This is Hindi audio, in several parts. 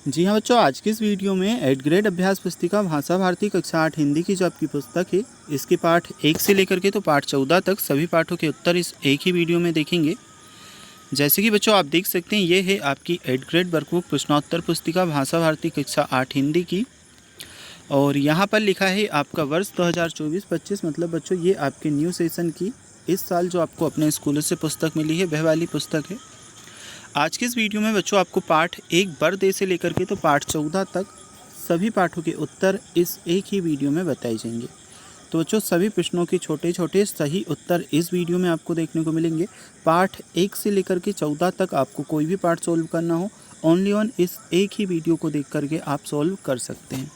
जी हाँ बच्चों, आज की इस वीडियो में 8th ग्रेड अभ्यास पुस्तिका भाषा भारती कक्षा 8 हिंदी की जो आपकी पुस्तक है, इसके पाठ 1 से लेकर के तो पाठ 14 तक सभी पाठों के उत्तर इस एक ही वीडियो में देखेंगे। जैसे कि बच्चों आप देख सकते हैं, ये है आपकी 8th ग्रेड वर्कबुक प्रश्नोत्तर पुस्तिका भाषा भारती कक्षा 8 हिंदी की। और यहाँ पर लिखा है आपका वर्ष 2024-25, मतलब बच्चों ये आपके न्यू सेशन की इस साल जो आपको अपने स्कूलों से पुस्तक मिली है, वह वाली पुस्तक है। आज के इस वीडियो में बच्चों आपको पाठ 1 बर्थ से लेकर के तो पाठ 14 तक सभी पाठों के उत्तर इस एक ही वीडियो में बताए जाएंगे। तो बच्चों सभी प्रश्नों के छोटे छोटे सही उत्तर इस वीडियो में आपको देखने को मिलेंगे। पाठ 1 से लेकर के 14 तक आपको कोई भी पाठ सॉल्व करना हो, ओनली ऑन इस एक ही वीडियो को देख करके आप सॉल्व कर सकते हैं।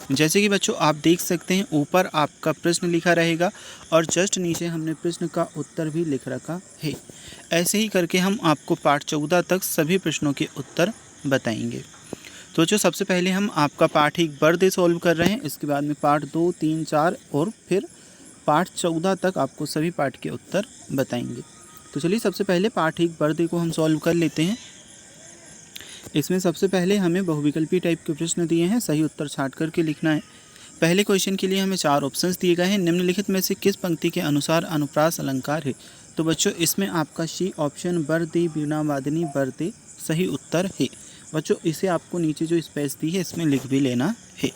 जैसे कि बच्चों आप देख सकते हैं, ऊपर आपका प्रश्न लिखा रहेगा और जस्ट नीचे हमने प्रश्न का उत्तर भी लिख रखा है। ऐसे ही करके हम आपको पाठ 14 तक सभी प्रश्नों के उत्तर बताएंगे। तो बच्चों सबसे पहले हम आपका पाठ 1 बर्थ सॉल्व कर रहे हैं, इसके बाद में पाठ 2, 3, 4 और फिर पाठ 14 तक आपको सभी पाठ के उत्तर बताएंगे। तो चलिए सबसे पहले पाठ 1 बर्थ को हम सॉल्व कर लेते हैं। इसमें सबसे पहले हमें बहुविकल्पी टाइप के प्रश्न दिए हैं, सही उत्तर छांट करके लिखना है। पहले क्वेश्चन के लिए हमें 4 ऑप्शंस दिए गए हैं। निम्नलिखित में से किस पंक्ति के अनुसार अनुप्रास अलंकार है? तो बच्चों इसमें आपका सी ऑप्शन बर्दे वीणा वादनी बर्दे सही उत्तर है। बच्चों इसे आपको नीचे जो स्पेस दी है इसमें लिख भी लेना है,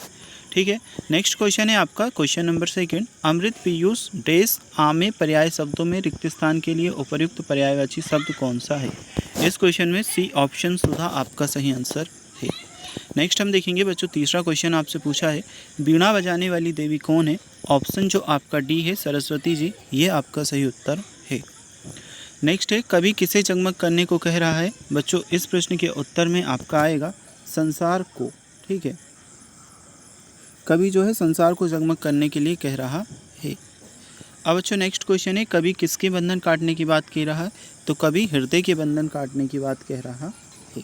ठीक है। नेक्स्ट क्वेश्चन है आपका क्वेश्चन नंबर 2। अमृत पीयूष डेस आमे पर्याय शब्दों में रिक्त स्थान के लिए उपयुक्त पर्यायवाची शब्द कौन सा है? इस क्वेश्चन में सी ऑप्शन सुधा आपका सही आंसर है। नेक्स्ट हम देखेंगे बच्चों, तीसरा क्वेश्चन आपसे पूछा है वीणा बजाने वाली देवी कौन है? ऑप्शन जो आपका डी है सरस्वती जी, ये आपका सही उत्तर है। नेक्स्ट है कवि किसे जगमग करने को कह रहा है? बच्चों इस प्रश्न के उत्तर में आपका आएगा संसार को, ठीक है। कवि जो है संसार को जगमग करने के लिए कह रहा है। अब बच्चों नेक्स्ट क्वेश्चन है कवि किसके बंधन काटने की बात कह रहा है? तो कवि हृदय के बंधन काटने की बात कह रहा है।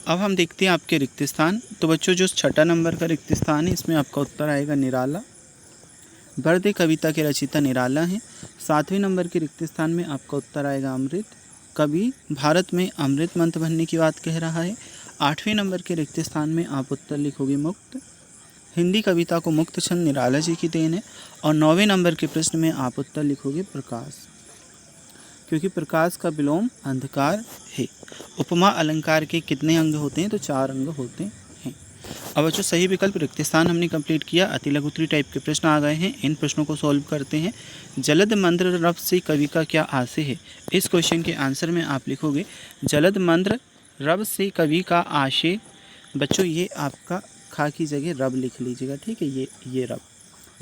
अब हम देखते हैं आपके रिक्त स्थान। तो बच्चों जो 6 नंबर का रिक्त स्थान है, इसमें आपका उत्तर आएगा निराला। बर्दे कविता के रचयिता निराला हैं। 7वें नंबर के रिक्त स्थान में आपका उत्तर आएगा अमृत। कवि भारत में अमृत मंत्र बनने की बात कह रहा है। 8वें नंबर के रिक्त स्थान में आप उत्तर लिखोगे मुक्त। हिंदी कविता को मुक्त छंद निराला जी की देन है। और 9वें नंबर के प्रश्न में आप उत्तर लिखोगे प्रकाश, क्योंकि प्रकाश का विलोम अंधकार है। उपमा अलंकार के कितने अंग होते हैं? तो 4 अंग होते हैं। अब बच्चों सही विकल्प रिक्त स्थान हमने कंप्लीट किया। अति लघुत्तरी टाइप के प्रश्न आ गए हैं, इन प्रश्नों को सॉल्व करते हैं। जलद मंद्र रव से कवि का क्या आशय है? इस क्वेश्चन के आंसर में आप लिखोगे जलद मंद्र रव से कवि का आशय। बच्चों ये आपका खा की जगह रब लिख लीजिएगा, ठीक है। ये रब,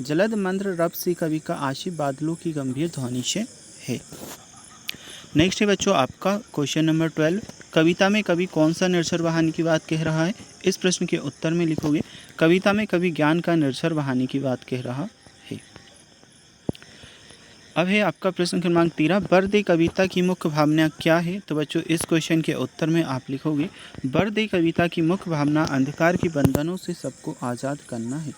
जलद मंद्र रब से कवि का आशय बादलों की गंभीर ध्वनि से है। नेक्स्ट है बच्चों आपका क्वेश्चन नंबर 12। कविता में कवि कौन सा निर्झर बहाने की बात कह रहा है? इस प्रश्न के उत्तर में लिखोगे कविता में कवि ज्ञान का निर्झर बहाने की बात कह रहा है। अब है आपका प्रश्न क्रमांक 13। बर्दे कविता की मुख्य भावना क्या है? तो बच्चों इस क्वेश्चन के उत्तर में आप लिखोगे बर्दे कविता की मुख्य भावना अंधकार के बंधनों से सबको आज़ाद करना है।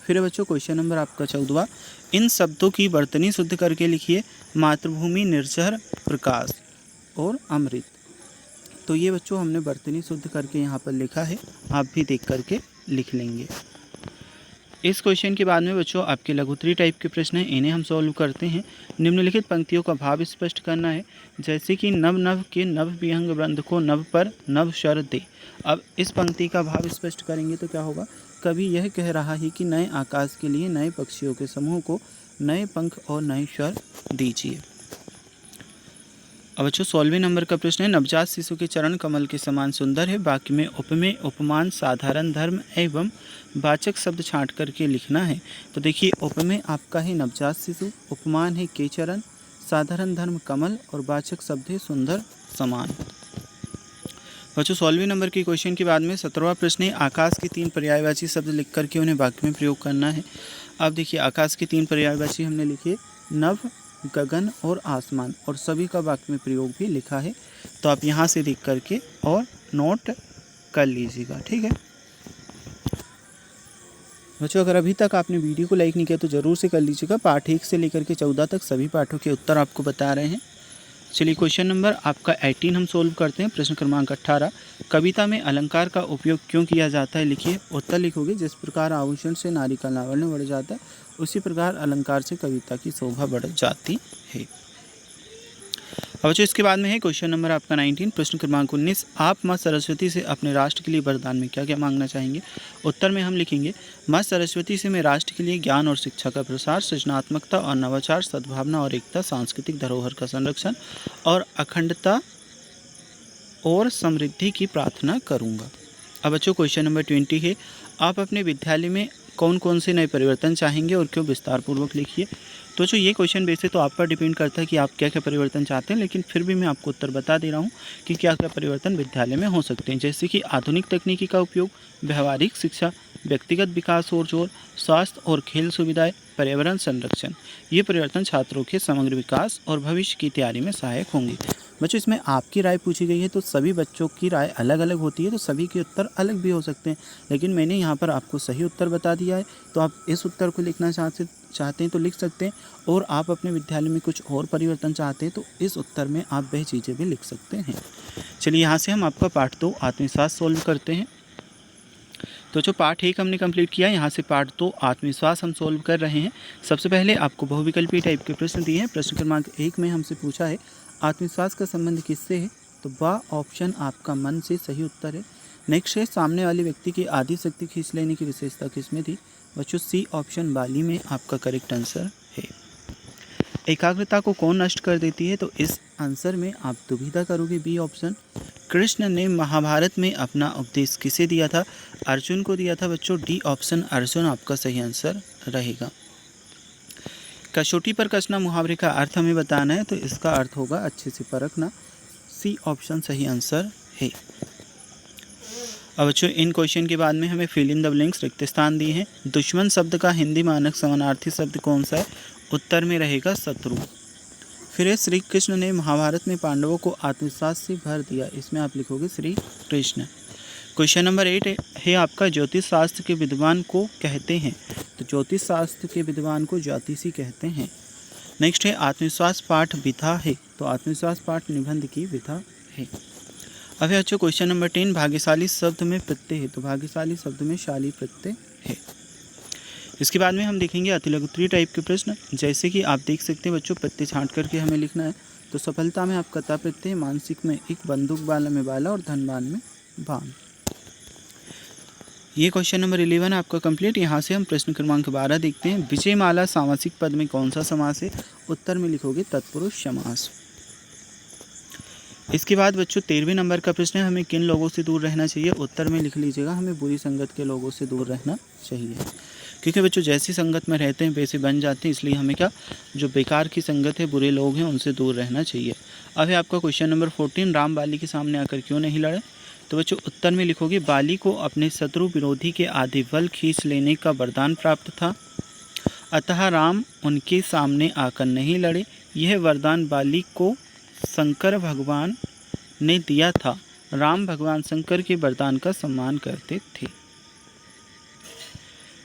फिर बच्चों क्वेश्चन नंबर आपका 14। इन शब्दों की वर्तनी शुद्ध करके लिखिए। मातृभूमि, निर्झर, प्रकाश और अमृत। तो ये बच्चों हमने वर्तनी शुद्ध करके यहाँ पर लिखा है, आप भी देख करके लिख लेंगे। इस क्वेश्चन के बाद में बच्चों आपके लघुत्तरी टाइप के प्रश्न हैं, इन्हें हम सॉल्व करते हैं। निम्नलिखित पंक्तियों का भाव स्पष्ट करना है, जैसे कि नव नभ के नव विहंग वृंद को नभ पर नव शर दे। अब इस पंक्ति का भाव स्पष्ट करेंगे तो क्या होगा? कवि यह कह रहा है कि नए आकाश के लिए नए पक्षियों के समूह को नए पंख और नए स्वर दीजिए। अब बच्चों 16वें नंबर का प्रश्न है नवजात शिशु के चरण कमल के समान सुंदर है। वाक्य में उपमेय, उपमान, साधारण धर्म एवं वाचक शब्द छांट करके लिखना है। तो देखिए उपमेय आपका है नवजात शिशु, उपमान है के चरण, साधारण धर्म कमल और वाचक शब्द है सुंदर समान। बच्चों 16वें नंबर के क्वेश्चन के बाद में 17वां प्रश्न है आकाश के 3 पर्यायवाची शब्द लिख करके उन्हें वाक्य में प्रयोग करना है। अब देखिए आकाश के 3 पर्यायवाची हमने लिखे नभ, गगन और आसमान, और सभी का वाक्य में प्रयोग भी लिखा है। तो आप यहाँ से देख करके और नोट कर लीजिएगा, ठीक है। बच्चों अगर अभी तक आपने वीडियो को लाइक नहीं किया तो ज़रूर से कर लीजिएगा। पाठ 1 से लेकर के 14 तक सभी पाठों के उत्तर आपको बता रहे हैं। चलिए क्वेश्चन नंबर आपका 18 हम सोल्व करते हैं। प्रश्न क्रमांक 18, कविता में अलंकार का उपयोग क्यों किया जाता है? लिखिए। उत्तर लिखोगे, जिस प्रकार आभूषण से नारी का लावण्य बढ़ जाता है, उसी प्रकार अलंकार से कविता की शोभा बढ़ जाती है। अब बच्चों इसके बाद में है क्वेश्चन नंबर आपका 19, प्रश्न क्रमांक 19, आप माँ सरस्वती से अपने राष्ट्र के लिए वरदान में क्या क्या मांगना चाहेंगे? उत्तर में हम लिखेंगे, माँ सरस्वती से मैं राष्ट्र के लिए ज्ञान और शिक्षा का प्रसार, सृजनात्मकता और नवाचार, सद्भावना और एकता, सांस्कृतिक धरोहर का संरक्षण और अखंडता और समृद्धि की प्रार्थना करूँगा। अब बच्चों क्वेश्चन नंबर 20 है, आप अपने विद्यालय में कौन कौन से नए परिवर्तन चाहेंगे और क्यों? विस्तार पूर्वक लिखिए। तो जो ये क्वेश्चन वैसे तो आप पर डिपेंड करता है कि आप क्या क्या परिवर्तन चाहते हैं, लेकिन फिर भी मैं आपको उत्तर बता दे रहा हूँ कि क्या क्या परिवर्तन विद्यालय में हो सकते हैं, जैसे कि आधुनिक तकनीकी का उपयोग, व्यवहारिक शिक्षा, व्यक्तिगत विकास और जोर, स्वास्थ्य और खेल सुविधाएं, पर्यावरण संरक्षण। ये परिवर्तन छात्रों के समग्र विकास और भविष्य की तैयारी में सहायक होंगे। बच्चों इसमें आपकी राय पूछी गई है, तो सभी बच्चों की राय अलग अलग होती है, तो सभी के उत्तर अलग भी हो सकते हैं, लेकिन मैंने यहाँ पर आपको सही उत्तर बता दिया है। तो आप इस उत्तर को लिखना चाहते हैं तो लिख सकते हैं, और आप अपने विद्यालय में कुछ और परिवर्तन चाहते हैं तो इस उत्तर में आप वह चीज़ें भी लिख सकते हैं। चलिए यहाँ से हम आपका पार्ट 2 आत्मविश्वास सोल्व करते हैं। तो जो पार्ट 1 हमने कंप्लीट किया, यहाँ से पार्ट 2 आत्मविश्वास हम सोल्व कर रहे हैं। सबसे पहले आपको बहुविकल्पीय टाइप के प्रश्न दिए हैं। प्रश्न क्रमांक 1 में हमसे पूछा है, आत्मविश्वास का संबंध किससे है? तो वह ऑप्शन आपका मन से सही उत्तर है। नेक्स्ट है, सामने वाले व्यक्ति की आदि शक्ति खींच लेने की विशेषता किसमें थी? बच्चों सी ऑप्शन बाली में आपका करेक्ट आंसर है। एकाग्रता को कौन नष्ट कर देती है? तो इस आंसर में आप दुविधा करोगे, बी ऑप्शन। कृष्ण ने महाभारत में अपना उपदेश किसे दिया था? अर्जुन को दिया था बच्चों, डी ऑप्शन अर्जुन आपका सही आंसर रहेगा। कसौटी पर कसना मुहावरे का अर्थ हमें बताना है, तो इसका अर्थ होगा अच्छे से परखना, सी ऑप्शन सही आंसर है। अब बच्चों इन क्वेश्चन के बाद में हमें फिल इन द ब्लैंक्स रिक्त स्थान दिए हैं। दुश्मन शब्द का हिंदी मानक समानार्थी शब्द कौन सा है? उत्तर में रहेगा शत्रु। फिर श्री कृष्ण ने महाभारत में पांडवों को आत्मविश्वास से भर दिया, इसमें आप लिखोगे श्री कृष्ण। क्वेश्चन नंबर 8 है आपका, ज्योतिष शास्त्र के विद्वान को कहते हैं? तो ज्योतिष शास्त्र के विद्वान को ज्योतिषी कहते हैं। नेक्स्ट है, आत्मविश्वास पाठ विधा है? तो आत्मविश्वास पाठ निबंध की विधा है। अब है अच्छा क्वेश्चन नंबर 10, भाग्यशाली शब्द में प्रत्यय है? तो भाग्यशाली शब्द में शाली प्रत्यय है। इसके बाद में हम देखेंगे अतिलघुत्तरीय टाइप के प्रश्न, जैसे कि आप देख सकते हैं बच्चों, प्रत्यय छांट करके हमें लिखना है। तो सफलता में आप कता प्रत्यय, मानसिक में एक, बंदूक बाला में बाला और धनबान में बान। ये क्वेश्चन नंबर 11 आपका कंप्लीट। यहाँ से हम प्रश्न क्रमांक 12 देखते हैं। विजयमाला सामासिक पद में कौन सा समास है? उत्तर में लिखोगे तत्पुरुष समास। इसके बाद बच्चों 13वें नंबर का प्रश्न है, हमें किन लोगों से दूर रहना चाहिए? उत्तर में लिख लीजिएगा, हमें बुरी संगत के लोगों से दूर रहना चाहिए, क्योंकि बच्चों जैसी संगत में रहते हैं वैसे बन जाते हैं, इसलिए हमें क्या, जो बेकार की संगत है, बुरे लोग हैं, उनसे दूर रहना चाहिए। अब है आपका क्वेश्चन नंबर 14, राम बाली के सामने आकर क्यों नहीं लड़े? तो बच्चों उत्तर में लिखोगे, बाली को अपने शत्रु विरोधी के आधे बल खींच लेने का वरदान प्राप्त था, अतः राम उनके सामने आकर नहीं लड़े। यह वरदान बाली को शंकर भगवान ने दिया था। राम भगवान शंकर के वरदान का सम्मान करते थे।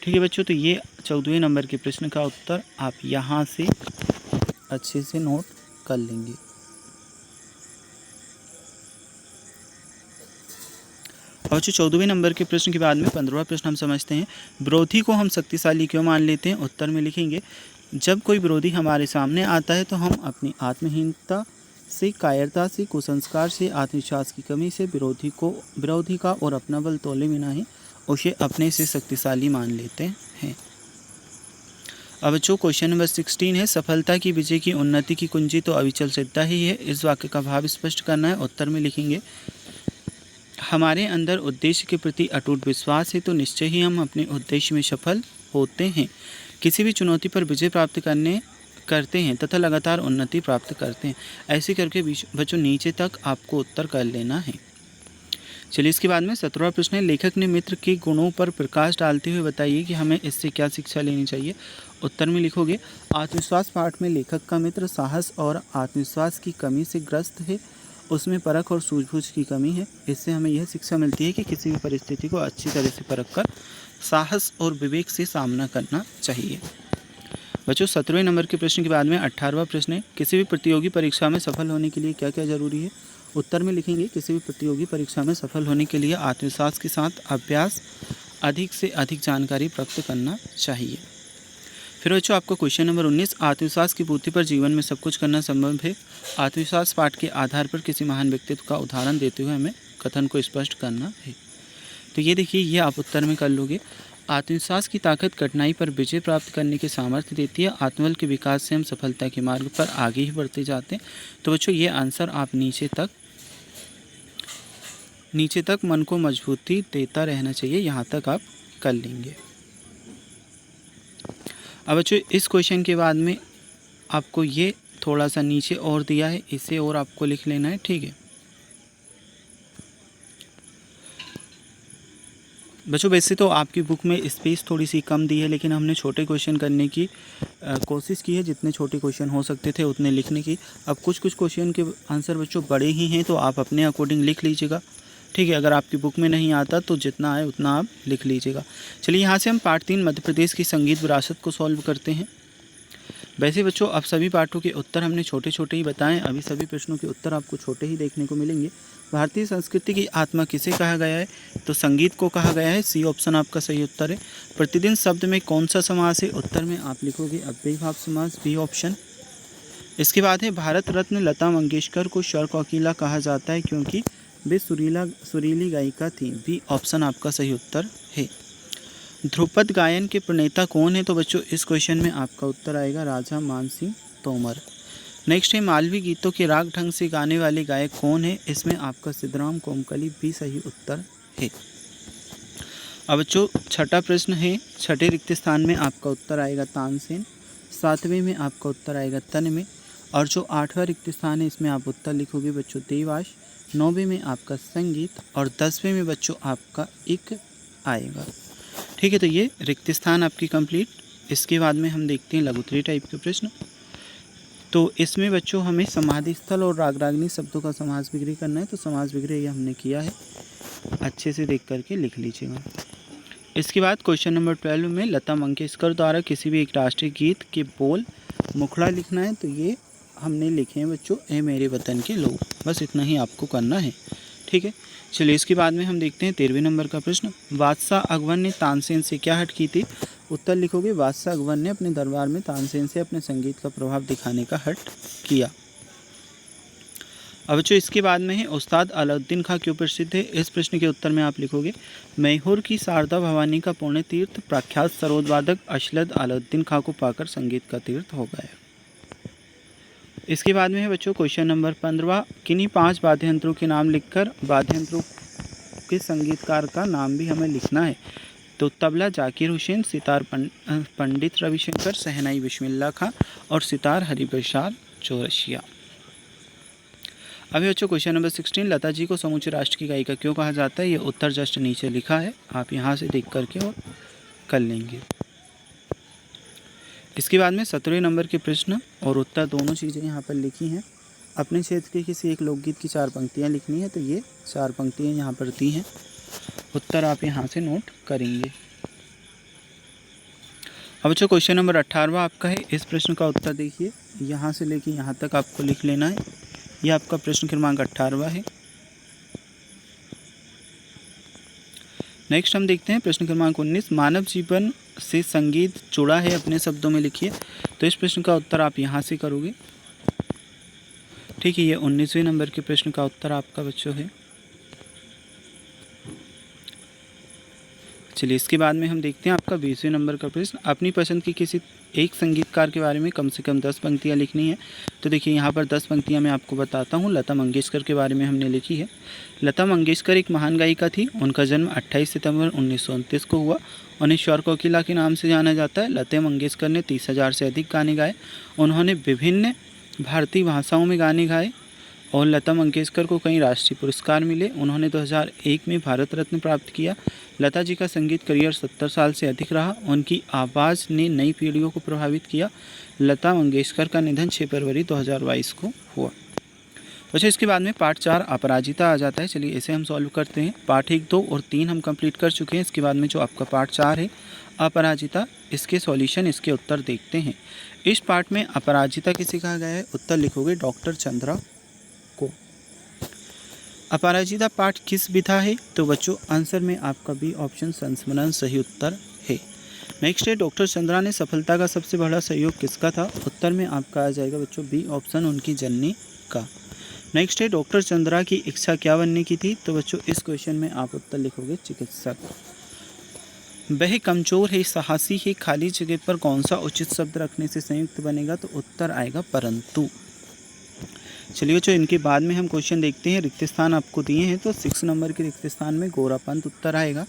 ठीक है बच्चों, तो ये 14वें नंबर के प्रश्न का उत्तर आप यहाँ से अच्छे से नोट कर लेंगे। और जो 14वें नंबर के प्रश्न के बाद में 15वां प्रश्न हम समझते हैं, विरोधी को हम शक्तिशाली क्यों मान लेते हैं? उत्तर में लिखेंगे, जब कोई विरोधी हमारे सामने आता है तो हम अपनी आत्महीनता से, कायरता से, कुसंस्कार से, आत्मविश्वास की कमी से विरोधी का और अपना बल तोले बिना ही उसे अपने से शक्तिशाली मान लेते हैं। अब जो क्वेश्चन नंबर 16 है, सफलता की, विजय की, उन्नति की कुंजी तो अविचल सिद्धता ही है। इस वाक्य का भाव स्पष्ट करना है। उत्तर में लिखेंगे, हमारे अंदर उद्देश्य के प्रति अटूट विश्वास है तो निश्चय ही हम अपने उद्देश्य में सफल होते हैं। किसी भी चुनौती पर विजय प्राप्त करते हैं तथा लगातार उन्नति प्राप्त करते हैं। ऐसे करके बच्चों नीचे तक आपको उत्तर कर लेना है। चलिए इसके बाद में 17वां प्रश्न है, लेखक ने मित्र के गुणों पर प्रकाश डालते हुए बताइए कि हमें इससे क्या शिक्षा लेनी चाहिए। उत्तर में लिखोगे, आत्मविश्वास पाठ में लेखक का मित्र साहस और आत्मविश्वास की कमी से ग्रस्त है, उसमें परख और सूझबूझ की कमी है। इससे हमें यह शिक्षा मिलती है कि किसी भी परिस्थिति को अच्छी तरह से परख कर साहस और विवेक से सामना करना चाहिए। बच्चों 17वें नंबर के प्रश्न के बाद में 18वां प्रश्न है, किसी भी प्रतियोगी परीक्षा में सफल होने के लिए क्या क्या जरूरी है। उत्तर में लिखेंगे, किसी भी प्रतियोगी परीक्षा में सफल होने के लिए आत्मविश्वास के साथ अभ्यास, अधिक से अधिक जानकारी प्राप्त करना चाहिए। फिर बच्चों आपको क्वेश्चन नंबर 19, आत्मविश्वास की पूर्ति पर जीवन में सब कुछ करना संभव है। आत्मविश्वास पाठ के आधार पर किसी महान व्यक्तित्व का उदाहरण देते हुए हमें कथन को स्पष्ट करना है। तो ये देखिए, ये आप उत्तर में कर लोगे। आत्मविश्वास की ताकत कठिनाई पर विजय प्राप्त करने के सामर्थ्य देती है। आत्मबल के विकास से हम सफलता के मार्ग पर आगे ही बढ़ते जाते हैं। तो बच्चों ये आंसर आप नीचे तक मन को मजबूती देता रहना चाहिए, यहाँ तक आप कर लेंगे। अब बच्चों इस क्वेश्चन के बाद में आपको ये थोड़ा सा नीचे और दिया है, इसे और आपको लिख लेना है, ठीक है बच्चों। वैसे तो आपकी बुक में स्पेस थोड़ी सी कम दी है, लेकिन हमने छोटे क्वेश्चन करने की कोशिश की है, जितने छोटे क्वेश्चन हो सकते थे उतने लिखने की। अब कुछ क्वेश्चन के आंसर बच्चों बड़े ही हैं, तो आप अपने अकॉर्डिंग लिख लीजिएगा, ठीक है। अगर आपकी बुक में नहीं आता तो जितना आए उतना आप लिख लीजिएगा। चलिए यहाँ से हम पार्ट 3 मध्य प्रदेश की संगीत विरासत को सॉल्व करते हैं। वैसे बच्चों अब सभी पाठों के उत्तर हमने छोटे छोटे ही बताएं, अभी सभी प्रश्नों के उत्तर आपको छोटे ही देखने को मिलेंगे। भारतीय संस्कृति की आत्मा किसे कहा गया है, तो संगीत को कहा गया है, सी ऑप्शन आपका सही उत्तर है। प्रतिदिन शब्द में कौन सा समास है, उत्तर में आप लिखोगे अव्ययीभाव समास, बी ऑप्शन। इसके बाद है भारत रत्न लता मंगेशकर को स्वर कोकिला कहा जाता है क्योंकि वे सुरीली गायिका थी, बी ऑप्शन आपका सही उत्तर है। ध्रुपद गायन के प्रणेता कौन है, तो बच्चों इस क्वेश्चन में आपका उत्तर आएगा राजा मानसिंह तोमर। नेक्स्ट है मालवी गीतों के राग ढंग से गाने वाले गायक कौन है, इसमें आपका सिद्धराम कोमकली भी सही उत्तर है। अब बच्चों छठा प्रश्न है, छठे रिक्त स्थान में आपका उत्तर आएगा तानसेन, 7वें में आपका उत्तर आएगा तन में, और जो 8वां रिक्त स्थान है इसमें आप उत्तर लिखोगे बच्चों देवाश, 9वें में आपका संगीत, और 10वें में बच्चों आपका एक आएगा, ठीक है। तो ये रिक्त स्थान आपकी कंप्लीट। इसके बाद में हम देखते हैं लघुत्तरीय टाइप के प्रश्न। तो इसमें बच्चों हमें समाधि स्थल और राग रागनी शब्दों का समास विग्रह करना है, तो समास विग्रह ये हमने किया है, अच्छे से देख करके लिख लीजिएगा। इसके बाद क्वेश्चन नंबर 12 में लता मंगेशकर द्वारा किसी भी एक राष्ट्रीय गीत के बोल मुखड़ा लिखना है, तो ये हमने लिखे हैं बच्चों ए मेरे वतन के लोग, बस इतना ही आपको करना है, ठीक है। चलिए इसके बाद में हम देखते हैं 13वें नंबर का प्रश्न। बादशाह अकबर ने तानसेन से क्या हट की थी, उत्तर लिखोगे बादशाह अकबर ने अपने दरबार में तानसेन से अपने संगीत का प्रभाव दिखाने का हट किया। अब बच्चों इसके बाद में है उस्ताद अलाउद्दीन खां क्यों प्रसिद्ध है, इस प्रश्न के उत्तर में आप लिखोगे मैहूर की शारदा भवानी का पुण्य तीर्थ प्रख्यात सरोदवादक अशलद अलाउद्दीन खां को पाकर संगीत का तीर्थ हो गया। इसके बाद में है बच्चों क्वेश्चन नंबर 15, किन्हीं 5 वाद्य यंत्रों के नाम लिखकर वाद्य यंत्रों के संगीतकार का नाम भी हमें लिखना है, तो तबला जाकिर हुसैन, सितार पंडित रविशंकर, शहनाई बिस्मिल्लाह खां, और सितार हरिप्रसाद चौरसिया। अभी बच्चों क्वेश्चन नंबर 16, लता जी को समूचे राष्ट्र की गायिका क्यों कहा जाता है, ये उत्तर जस्ट नीचे लिखा है, आप यहाँ से देख करके और कर लेंगे। इसके बाद में 17वें नंबर के प्रश्न और उत्तर दोनों चीज़ें यहाँ पर लिखी हैं। अपने क्षेत्र के किसी एक लोकगीत की 4 पंक्तियाँ लिखनी है, तो ये 4 पंक्तियाँ यहाँ पर दी हैं, उत्तर आप यहाँ से नोट करेंगे। अब बच्चों क्वेश्चन नंबर 18 आपका है, इस प्रश्न का उत्तर देखिए, यहाँ से लेके यहाँ तक आपको लिख लेना है, यह आपका प्रश्न क्रमांक 18 है। नेक्स्ट हम देखते हैं प्रश्न क्रमांक 19, मानव जीवन से संगीत जुड़ा है, अपने शब्दों में लिखिए, तो इस प्रश्न का उत्तर आप यहाँ से करोगे, ठीक है। ये 19वें नंबर के प्रश्न का उत्तर आपका बच्चों है। चलिए इसके बाद में हम देखते हैं आपका 20वें नंबर का प्रश्न, अपनी पसंद की किसी एक संगीतकार के बारे में कम से कम 10 पंक्तियाँ लिखनी है, तो देखिए यहाँ पर 10 पंक्तियाँ मैं आपको बताता हूँ। लता मंगेशकर के बारे में हमने लिखी है। लता मंगेशकर एक महान गायिका थी, उनका जन्म 28 सितंबर 1929 को हुआ। उन्हें स्वर कोकिला के नाम से जाना जाता है। लता मंगेशकर ने 30,000 से अधिक गाने गाए। उन्होंने विभिन्न भारतीय भाषाओं में गाने गाए और लता मंगेशकर को कई राष्ट्रीय पुरस्कार मिले। उन्होंने 2001 में भारत रत्न प्राप्त किया। लता जी का संगीत करियर 70 साल से अधिक रहा। उनकी आवाज़ ने नई पीढ़ियों को प्रभावित किया। लता मंगेशकर का निधन 6 फरवरी 2022 को हुआ। अच्छा, इसके बाद में पार्ट 4 अपराजिता आ जाता है। चलिए इसे हम सॉल्व करते हैं। पार्ट 1, 2 और 3 हम कंप्लीट कर चुके हैं। इसके बाद में जो आपका पार्ट 4 है अपराजिता, इसके सॉल्यूशन, इसके उत्तर देखते हैं। इस पार्ट में अपराजिता किसे कहा गया है? उत्तर लिखोगे डॉक्टर चंद्रा को। अपराजिता पाठ किस विधा है? तो बच्चों आंसर में आपका बी ऑप्शन संस्मरण सही उत्तर है। नेक्स्ट है डॉक्टर चंद्रा ने सफलता का सबसे बड़ा सहयोग किसका था? उत्तर में आपका आ जाएगा बच्चों बी ऑप्शन उनकी जननी का। नेक्स्ट है डॉक्टर चंद्रा की इच्छा क्या बनने की थी? तो बच्चों इस क्वेश्चन में आप उत्तर लिखोगे चिकित्सक। वह कमजोर है, साहसी है, खाली जगह पर कौन सा उचित शब्द रखने से संयुक्त बनेगा? तो उत्तर आएगा परंतु। चलिए बच्चों इनके बाद में हम क्वेश्चन देखते हैं। रिक्त स्थान आपको दिए हैं तो 6 नंबर के रिक्त स्थान में गोरापंत उत्तर आएगा।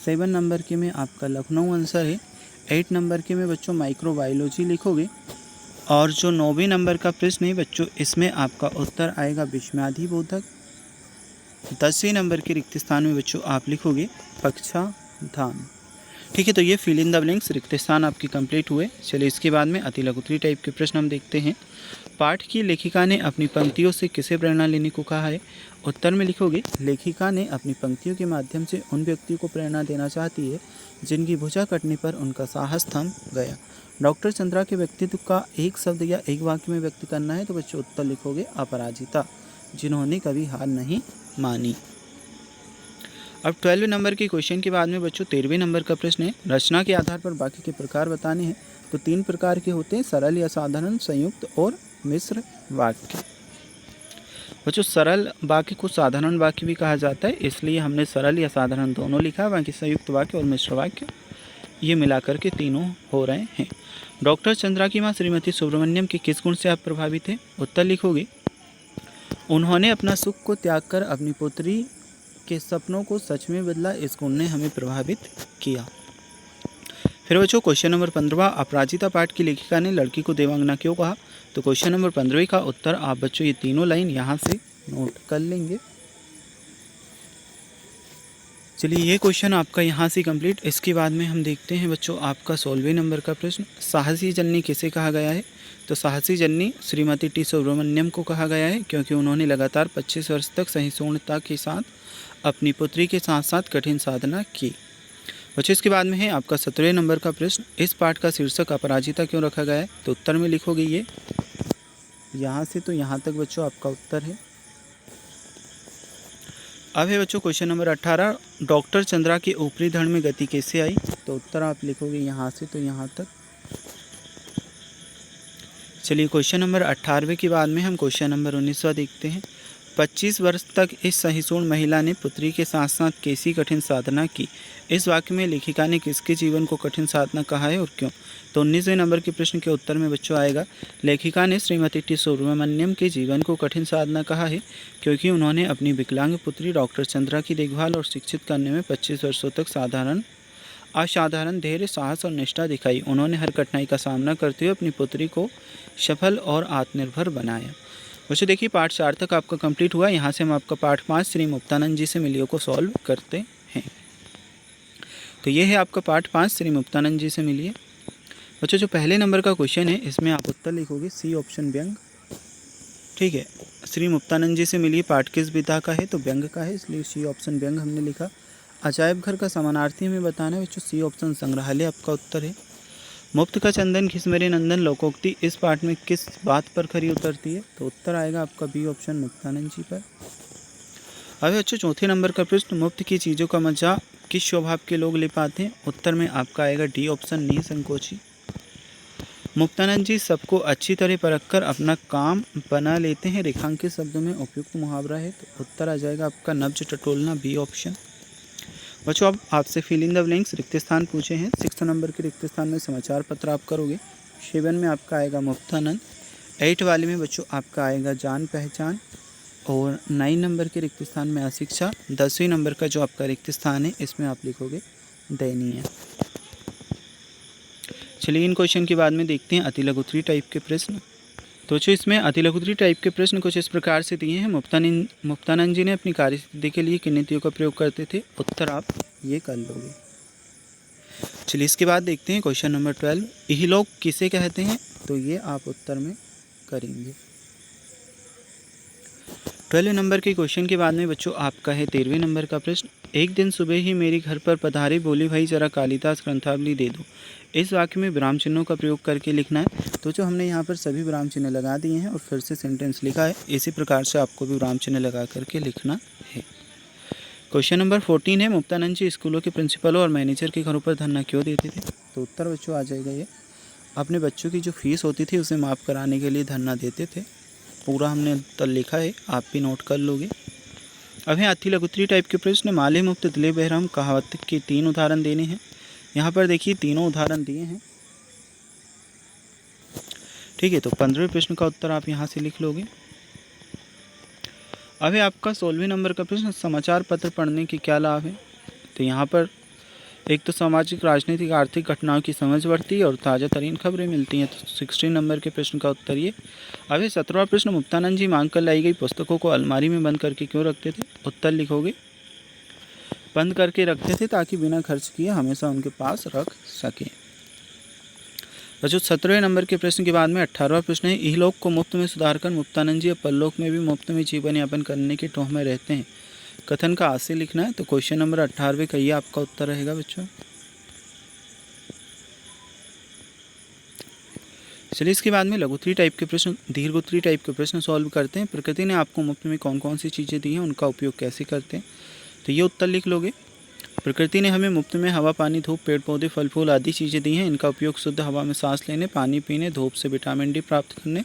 7 नंबर के में आपका लखनऊ आंसर है। 8 नंबर के में बच्चों माइक्रोबायोलॉजी लिखोगे। और जो 9वें नंबर का प्रश्न है बच्चों, इसमें आपका उत्तर आएगा विषम्याधिबोधक। 10वें नंबर के रिक्त स्थान में बच्चों आप लिखोगे पक्षाधान। ठीक है, तो ये फिल इन द ब्लैंक्स रिक्त स्थान आपके कंप्लीट हुए। चलिए इसके बाद में अति लघुत्तरी टाइप के प्रश्न हम देखते हैं। पाठ की लेखिका ने अपनी पंक्तियों से किसे प्रेरणा लेने को कहा है? उत्तर में लिखोगे लेखिका ने अपनी पंक्तियों के माध्यम से उन व्यक्तियों को प्रेरणा देना चाहती है जिनकी भुजा कटने पर उनका साहस थम गया। डॉक्टर चंद्रा के व्यक्तित्व का एक शब्द या एक वाक्य में व्यक्त करना है तो बच्चों उत्तर लिखोगे अपराजिता, जिन्होंने कभी हार नहीं मानी। अब 12वें नंबर के क्वेश्चन के बाद में बच्चों 13वें नंबर का प्रश्न है। रचना के आधार पर वाक्य के प्रकार बताने हैं। तो 3 प्रकार के होते हैं, सरल या साधारण, संयुक्त और मिश्र वाक्य। बच्चों सरल वाक्य को साधारण वाक्य भी कहा जाता है, इसलिए हमने सरल या साधारण दोनों लिखा। बाकी संयुक्त वाक्य और मिश्र वाक्य ये मिलाकर के तीनों हो रहे हैं। डॉक्टर चंद्रा की माँ श्रीमती सुब्रमण्यम के किस गुण से आप प्रभावित हैं? उत्तर लिखोगे उन्होंने अपना सुख को त्याग कर अपनी पुत्री के सपनों को सच में बदला, इस गुण ने हमें प्रभावित किया। फिर बच्चों क्वेश्चन नंबर 15, अपराजिता पाठ की लेखिका ने लड़की को देवांगना क्यों कहा? तो क्वेश्चन नंबर 15 का उत्तर आप बच्चों ये तीनों लाइन यहाँ से नोट कर लेंगे। चलिए ये क्वेश्चन आपका यहाँ से कंप्लीट। इसके बाद में हम देखते हैं बच्चों आपका 16वें नंबर का प्रश्न। साहसी जननी किसे कहा गया है? तो साहसी जननी श्रीमती टी सुब्रमण्यम को कहा गया है, क्योंकि उन्होंने लगातार 25 वर्ष तक सहिष्णुता के साथ अपनी पुत्री के साथ साथ कठिन साधना की। बच्चों इसके बाद में है आपका 17वें नंबर का प्रश्न। इस पाठ का शीर्षक अपराजिता क्यों रखा गया है? तो उत्तर में लिखोगे ये यहाँ से तो यहाँ तक बच्चों आपका उत्तर है। अब है बच्चों क्वेश्चन नंबर 18, डॉक्टर चंद्रा के ऊपरी धड़ में गति कैसे आई? तो उत्तर आप लिखोगे यहाँ से तो यहाँ तक। चलिए क्वेश्चन नंबर 18वें के बाद में हम क्वेश्चन नंबर 19वां देखते हैं। 25 वर्ष तक इस सहिष्णु महिला ने पुत्री के साथ साथ कैसी कठिन साधना की? इस वाक्य में लेखिका ने किसके जीवन को कठिन साधना कहा है और क्यों? तो 19वें नंबर के प्रश्न के उत्तर में बच्चों आएगा लेखिका ने श्रीमती टी सुब्रमण्यम के जीवन को कठिन साधना कहा है, क्योंकि उन्होंने अपनी विकलांग पुत्री डॉक्टर चंद्रा की देखभाल और शिक्षित करने में 25 वर्षों तक असाधारण धैर्य, साहस और निष्ठा दिखाई। उन्होंने हर कठिनाई का सामना करते हुए अपनी पुत्री को सफल और आत्मनिर्भर बनाया। वैसे देखिए पार्ट 4 तक आपका कंप्लीट हुआ। यहाँ से हम आपका पार्ट 5 श्री मुक्तानंद जी से मिलिए को सॉल्व करते हैं। तो ये है आपका पार्ट 5 श्री मुक्तानंद जी से मिलिए। बच्चों जो पहले नंबर का क्वेश्चन है इसमें आप उत्तर लिखोगे सी ऑप्शन व्यंग। ठीक है, श्री मुक्तानंद जी से मिलिए पाठ किस विधा का है? तो व्यंग का है, इसलिए सी ऑप्शन व्यंग हमने लिखा। अजायब घर का समानार्थी हमें बताना है बच्चों, सी ऑप्शन संग्रहालय आपका उत्तर है। मुफ्त का चंदन घिस मेरे नंदन लोकोक्ति इस पाठ में किस बात पर खरी उतरती है? तो उत्तर आएगा आपका बी ऑप्शन मुक्तानंद जी पर। अब बच्चों चौथे नंबर का प्रश्न, मुफ्त की चीज़ों का मजा किस स्वभाव के लोग ले पाते हैं? उत्तर में आपका आएगा डी ऑप्शन निसंकोची। मुक्तानंद जी सबको अच्छी तरह परखकर अपना काम बना लेते हैं, रेखांकित शब्दों में उपयुक्त मुहावरा है। तो उत्तर आ जाएगा आपका नब्ज टटोलना, बी ऑप्शन। बच्चों अब आपसे फिल इन द ब्लैंक्स रिक्त स्थान पूछे हैं। 6 नंबर के रिक्त स्थान में समाचार पत्र आप करोगे। 7 में आपका आएगा मुक्तानंद। 8 वाले में बच्चों आपका आएगा जान पहचान। और 9 नंबर के रिक्त स्थान में अशिक्षा। 10वें नंबर का जो आपका रिक्त स्थान है इसमें आप लिखोगे दयनीय। चलिए इन क्वेश्चन के बाद में देखते हैं अति लघुत्तरी टाइप के प्रश्न। तो जो इसमें अति लघुत्तरी टाइप के प्रश्न कुछ इस प्रकार से दिए हैं। मुक्तानंद जी ने अपनी कार्यसिद्धि के लिए किन नीतियों का प्रयोग करते थे? उत्तर आप ये कर लोगे। चलिए इसके बाद देखते हैं क्वेश्चन नंबर 12, यही लोग किसे कहते हैं? तो ये आप उत्तर में करेंगे। 12वें नंबर के क्वेश्चन के बाद में बच्चों आपका है 13वें नंबर का प्रश्न। एक दिन सुबह ही मेरी घर पर पधारी, बोली भाई जरा कालिदास ग्रंथावली दे दो। इस वाक्य में विराम चिन्हों का प्रयोग करके लिखना है। तो जो हमने यहाँ पर सभी विराम चिन्ह लगा दिए हैं और फिर से सेंटेंस लिखा है, इसी प्रकार से आपको भी विराम चिन्ह लगा करके लिखना है। क्वेश्चन नंबर 14 है, मुक्तानंद जी स्कूलों के प्रिंसिपलों और मैनेजर के घरों पर धरना क्यों देते थे? तो उत्तर बच्चों आ जाएगा ये, अपने बच्चों की जो फीस होती थी उसे माफ़ कराने के लिए धरना देते थे। पूरा हमने उत्तर लिखा है, आप भी नोट कर लोगे। अब है अति लघुत्तरी टाइप के प्रश्न। माले मुफ्त दिले बहरम कहावत के 3 उदाहरण देने हैं। यहाँ पर देखिए तीनों उदाहरण दिए हैं, ठीक है। तो 15वें प्रश्न का उत्तर आप यहाँ से लिख लोगे। अब है आपका 16वें नंबर का प्रश्न, समाचार पत्र पढ़ने के क्या लाभ है? तो यहाँ पर एक तो सामाजिक, राजनीतिक, आर्थिक घटनाओं की समझ बढ़ती है और ताज़ा तरीन खबरें मिलती हैं। तो 16 नंबर के प्रश्न का उत्तर ये। अब 17वां प्रश्न, मुक्तानंद जी मांग कर लाई गई पुस्तकों को अलमारी में बंद करके क्यों रखते थे? उत्तर लिखोगे, बंद करके रखते थे ताकि बिना खर्च किए हमेशा उनके पास रख सकें। बच्चों 17वें नंबर के प्रश्न के बाद में 18वां प्रश्न है, इहलोक को मुफ्त में सुधार कर मुक्तानंद जी अब परलोक में भी मुफ्त में जीवन यापन करने के टोह में रहते हैं। कथन का आशय लिखना है। तो क्वेश्चन नंबर 18वें का ये आपका उत्तर रहेगा बच्चों। चलिए इसके बाद में लघुत्तरी टाइप के प्रश्न, दीर्घोत्तरी टाइप के प्रश्न सॉल्व करते हैं। प्रकृति ने आपको मुफ्त में कौन कौन सी चीज़ें दी हैं, उनका उपयोग कैसे करते हैं? तो ये उत्तर लिख लोगे। प्रकृति ने हमें मुफ्त में हवा, पानी, धूप, पेड़ पौधे, फल फूल आदि चीज़ें दी हैं। इनका उपयोग शुद्ध हवा में सांस लेने, पानी पीने, धूप से विटामिन डी प्राप्त करने,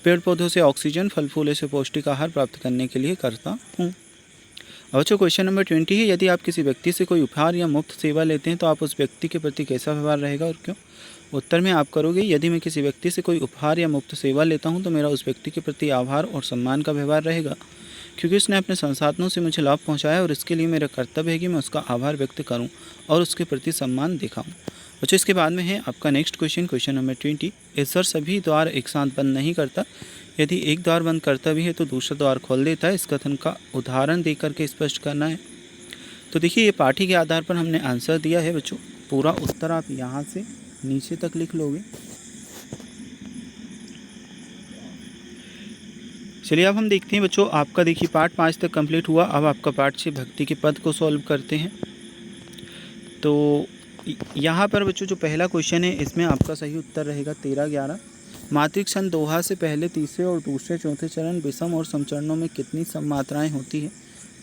पेड़ पौधों से ऑक्सीजन, फल फूलों से पौष्टिक आहार प्राप्त करने के लिए करता हूँ। अब बच्चों क्वेश्चन नंबर 20 है, यदि आप किसी व्यक्ति से कोई उपहार या मुफ्त सेवा लेते हैं तो आप उस व्यक्ति के प्रति कैसा व्यवहार रहेगा और क्यों? उत्तर में आप करोगे, यदि मैं किसी व्यक्ति से कोई उपहार या मुफ्त सेवा लेता हूं तो मेरा उस व्यक्ति के प्रति आभार और सम्मान का व्यवहार रहेगा, क्योंकि उसने अपने संसाधनों से मुझे लाभ पहुंचाया और इसके लिए मेरा कर्तव्य है कि मैं उसका आभार व्यक्त करूं और उसके प्रति सम्मान दिखाऊं। बच्चों इसके बाद में है आपका नेक्स्ट क्वेश्चन, क्वेश्चन नंबर 20। ईश्वर सभी द्वार एक साथ बंद नहीं करता, यदि एक द्वार बंद करता भी है तो दूसरा द्वार खोल देता है। इस कथन का उदाहरण दे करके स्पष्ट करना है। तो देखिए ये पाठी के आधार पर हमने आंसर दिया है बच्चों। पूरा उत्तर आप यहाँ से नीचे तक लिख लोगे। चलिए अब हम देखते हैं बच्चों, आपका देखिए पार्ट 5 तक कंप्लीट हुआ। अब आपका पार्ट 6 भक्ति के पद को सॉल्व करते हैं। तो यहाँ पर बच्चों जो पहला क्वेश्चन है इसमें आपका सही उत्तर रहेगा 13-11। मातृक्षण दोहा से पहले तीसरे और दूसरे चौथे चरण, विषम और समचरणों में कितनी सममात्राएं होती है?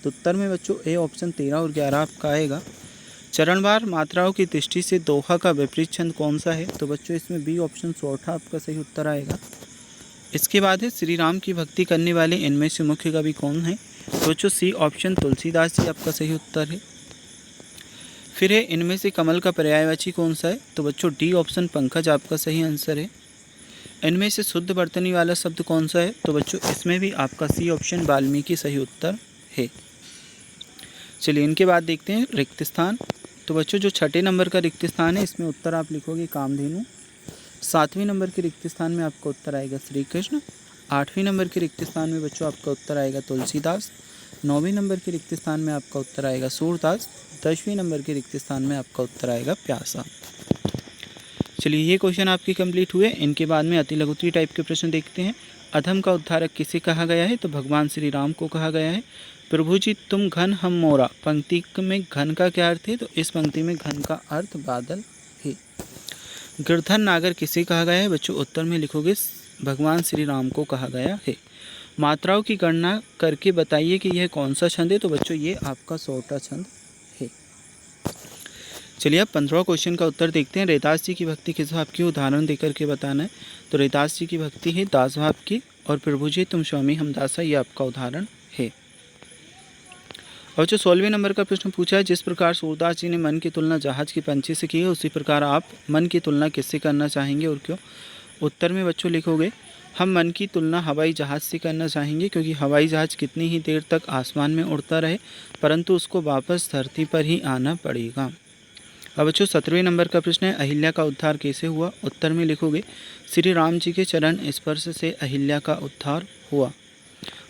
तो उत्तर में बच्चों ए ऑप्शन 13 और 11 आपका आएगा। चरणवार मात्राओं की दृष्टि से दोहा का विपरीत छंद कौन सा है? तो बच्चों इसमें बी ऑप्शन चौथा आपका सही उत्तर आएगा। इसके बाद है श्री राम की भक्ति करने वाले इनमें से मुख्य कवि कौन है? तो बच्चों सी ऑप्शन तुलसीदास जी आपका सही उत्तर है। फिर है इनमें से कमल का पर्यायवाची कौन सा है? तो बच्चों डी ऑप्शन पंकज आपका सही आंसर है। इनमें से शुद्ध बर्तनी वाला शब्द कौन सा है? तो बच्चों इसमें भी आपका सी ऑप्शन वाल्मीकि सही उत्तर है। चलिए इनके बाद देखते हैं रिक्त स्थान। तो बच्चों जो छठे नंबर का रिक्त स्थान है इसमें उत्तर आप लिखोगे कामधेनु। 7वें नंबर के रिक्त स्थान में आपका उत्तर आएगा श्री कृष्ण। 8वें नंबर के रिक्त स्थान में बच्चों आपका उत्तर आएगा तुलसीदास। 9वें नंबर के रिक्त स्थान में आपका उत्तर आएगा सूरदास। 10वें नंबर के रिक्त स्थान में आपका उत्तर आएगा प्यासा। चलिए ये क्वेश्चन आपके कंप्लीट हुए। इनके बाद में अति लघुत्तरी टाइप के प्रश्न देखते हैं। अधम का उद्धारक किसे कहा गया है? तो भगवान श्री राम को कहा गया है। प्रभु जी तुम घन हम मोरा, पंक्ति में घन का क्या अर्थ है? तो इस पंक्ति में घन का अर्थ बादल है। गिरधर नागर किसे कहा गया है? बच्चों उत्तर में लिखोगे भगवान श्री राम को कहा गया है। मात्राओं की गणना करके बताइए कि यह कौन सा छंद है? तो बच्चों ये आपका 100वां छंद है। चलिए अब 15वां क्वेश्चन का उत्तर देखते हैं। रैदास जी की भक्ति किस भाव की? उदाहरण देकर के बताना है। तो रैदास जी की भक्ति है दास भाव की, और प्रभु जी तुम स्वामी हम दासा ये आपका उदाहरण है। और जो 16वें नंबर का प्रश्न पूछा है, जिस प्रकार सूरदास जी ने मन की तुलना जहाज के पंछी से की है उसी प्रकार आप मन की तुलना किससे करना चाहेंगे और क्यों? उत्तर में बच्चों लिखोगे हम मन की तुलना हवाई जहाज़ से करना चाहेंगे, क्योंकि हवाई जहाज़ कितनी ही देर तक आसमान में उड़ता रहे परंतु उसको वापस धरती पर ही आना पड़ेगा। अब बच्चों 17वें नंबर का प्रश्न है, अहिल्या का उद्धार कैसे हुआ? उत्तर में लिखोगे श्री राम जी के चरण स्पर्श से अहिल्या का उद्धार हुआ।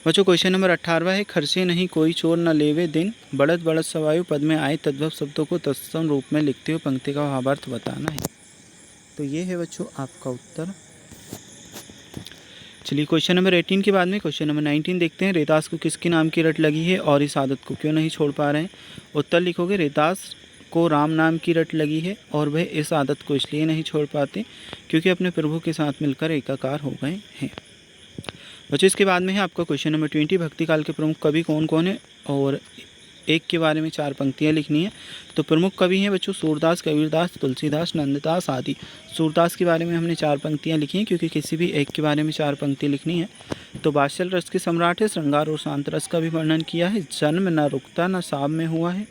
बच्चों क्वेश्चन नंबर 18 है, खर्चे नहीं कोई चोर न लेवे दिन, बढ़त बढ़त सवायु पद में आए तद्भव शब्दों को तत्सम रूप में लिखते हुए पंक्ति का भावार्थ बताना है। तो ये है बच्चों आपका उत्तर। चलिए क्वेश्चन नंबर 18 के बाद में क्वेश्चन नंबर 19 देखते हैं। रेतास को किसके नाम की रट लगी है और इस आदत को क्यों नहीं छोड़ पा रहे हैं? उत्तर लिखोगे रेतास को राम नाम की रट लगी है और वह इस आदत को इसलिए नहीं छोड़ पाते क्योंकि अपने प्रभु के साथ मिलकर एकाकार हो गए हैं। बच्चों इसके बाद में है आपका क्वेश्चन नंबर 20, भक्ति काल के प्रमुख कवि कौन कौन है और एक के बारे में 4 पंक्तियाँ लिखनी है। तो प्रमुख कवि हैं बच्चों सूरदास, कबीरदास, तुलसीदास, नंददास आदि। सूरदास के बारे में हमने 4 पंक्तियाँ लिखी हैं क्योंकि किसी भी एक के बारे में 4 पंक्ति लिखनी है। तो बात्सल रस के सम्राट है, श्रृंगार और शांत रस का भी वर्णन किया है। जन्म न रुकता न साब में हुआ है,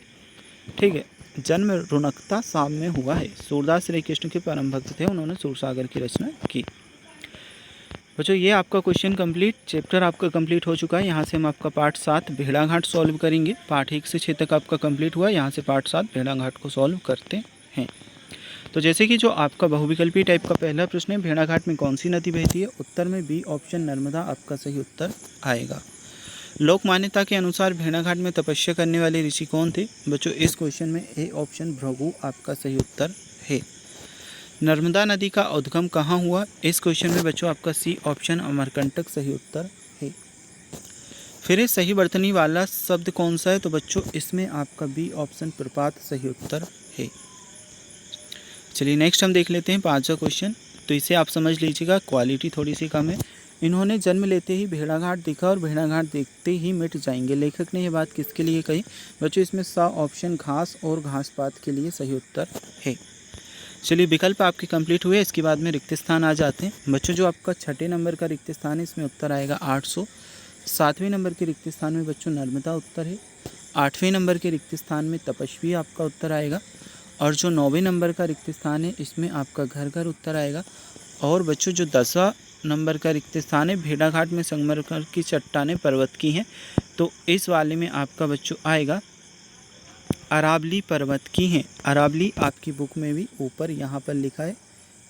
ठीक है, जन्म रुनकता साब में हुआ है। सूरदास श्री कृष्ण के परम भक्त थे, उन्होंने सूरसागर की रचना की। बच्चों ये आपका क्वेश्चन कंप्लीट, चैप्टर आपका कंप्लीट हो चुका है। यहाँ से हम आपका पार्ट 7 भेड़ाघाट सॉल्व करेंगे। पार्ट 1 से 6 तक आपका कंप्लीट हुआ, यहाँ से पार्ट 7 भेड़ाघाट को सॉल्व करते हैं। तो जैसे कि जो आपका बहुविकल्पी टाइप का पहला प्रश्न है, भेड़ाघाट में कौन सी नदी बहती है? उत्तर में बी ऑप्शन नर्मदा आपका सही उत्तर आएगा। लोक मान्यता के अनुसार भेड़ाघाट में तपस्या करने वाले ऋषि कौन थे? बच्चों इस क्वेश्चन में ए ऑप्शन भृगु आपका सही उत्तर है। नर्मदा नदी का उद्गम कहाँ हुआ? इस क्वेश्चन में बच्चों आपका सी ऑप्शन अमरकंटक सही उत्तर है। फिर सही बर्तनी वाला शब्द कौन सा है? तो बच्चों इसमें आपका बी ऑप्शन प्रपात सही उत्तर है। चलिए नेक्स्ट हम देख लेते हैं 5वां क्वेश्चन। तो इसे आप समझ लीजिएगा, क्वालिटी थोड़ी सी कम है। इन्होंने जन्म लेते ही भेड़ाघाट देखा और भेड़ाघाट देखते ही मिट जाएंगे। लेखक ने यह बात किसके लिए कही? बच्चों इसमें सा ऑप्शन घास और घासपात के लिए सही उत्तर है। चलिए विकल्प आपके कंप्लीट हुए, इसके बाद में रिक्त स्थान आ जाते हैं। बच्चों जो आपका 6ठे नंबर का रिक्त स्थान है इसमें उत्तर आएगा 800। 7वें नंबर के रिक्त स्थान में बच्चों नर्मदा उत्तर है। 8वें नंबर के रिक्त स्थान में तपस्वी आपका उत्तर आएगा। और जो 9वें नंबर का रिक्त स्थान है इसमें आपका घर घर उत्तर आएगा। और बच्चों जो 10वां नंबर का रिक्त स्थान है, भेड़ाघाट में संगमरमर की चट्टानें पर्वत की हैं, तो इस वाले में आपका बच्चों आएगा अरावली पर्वत की हैं। अरावली आपकी बुक में भी ऊपर यहाँ पर लिखा है,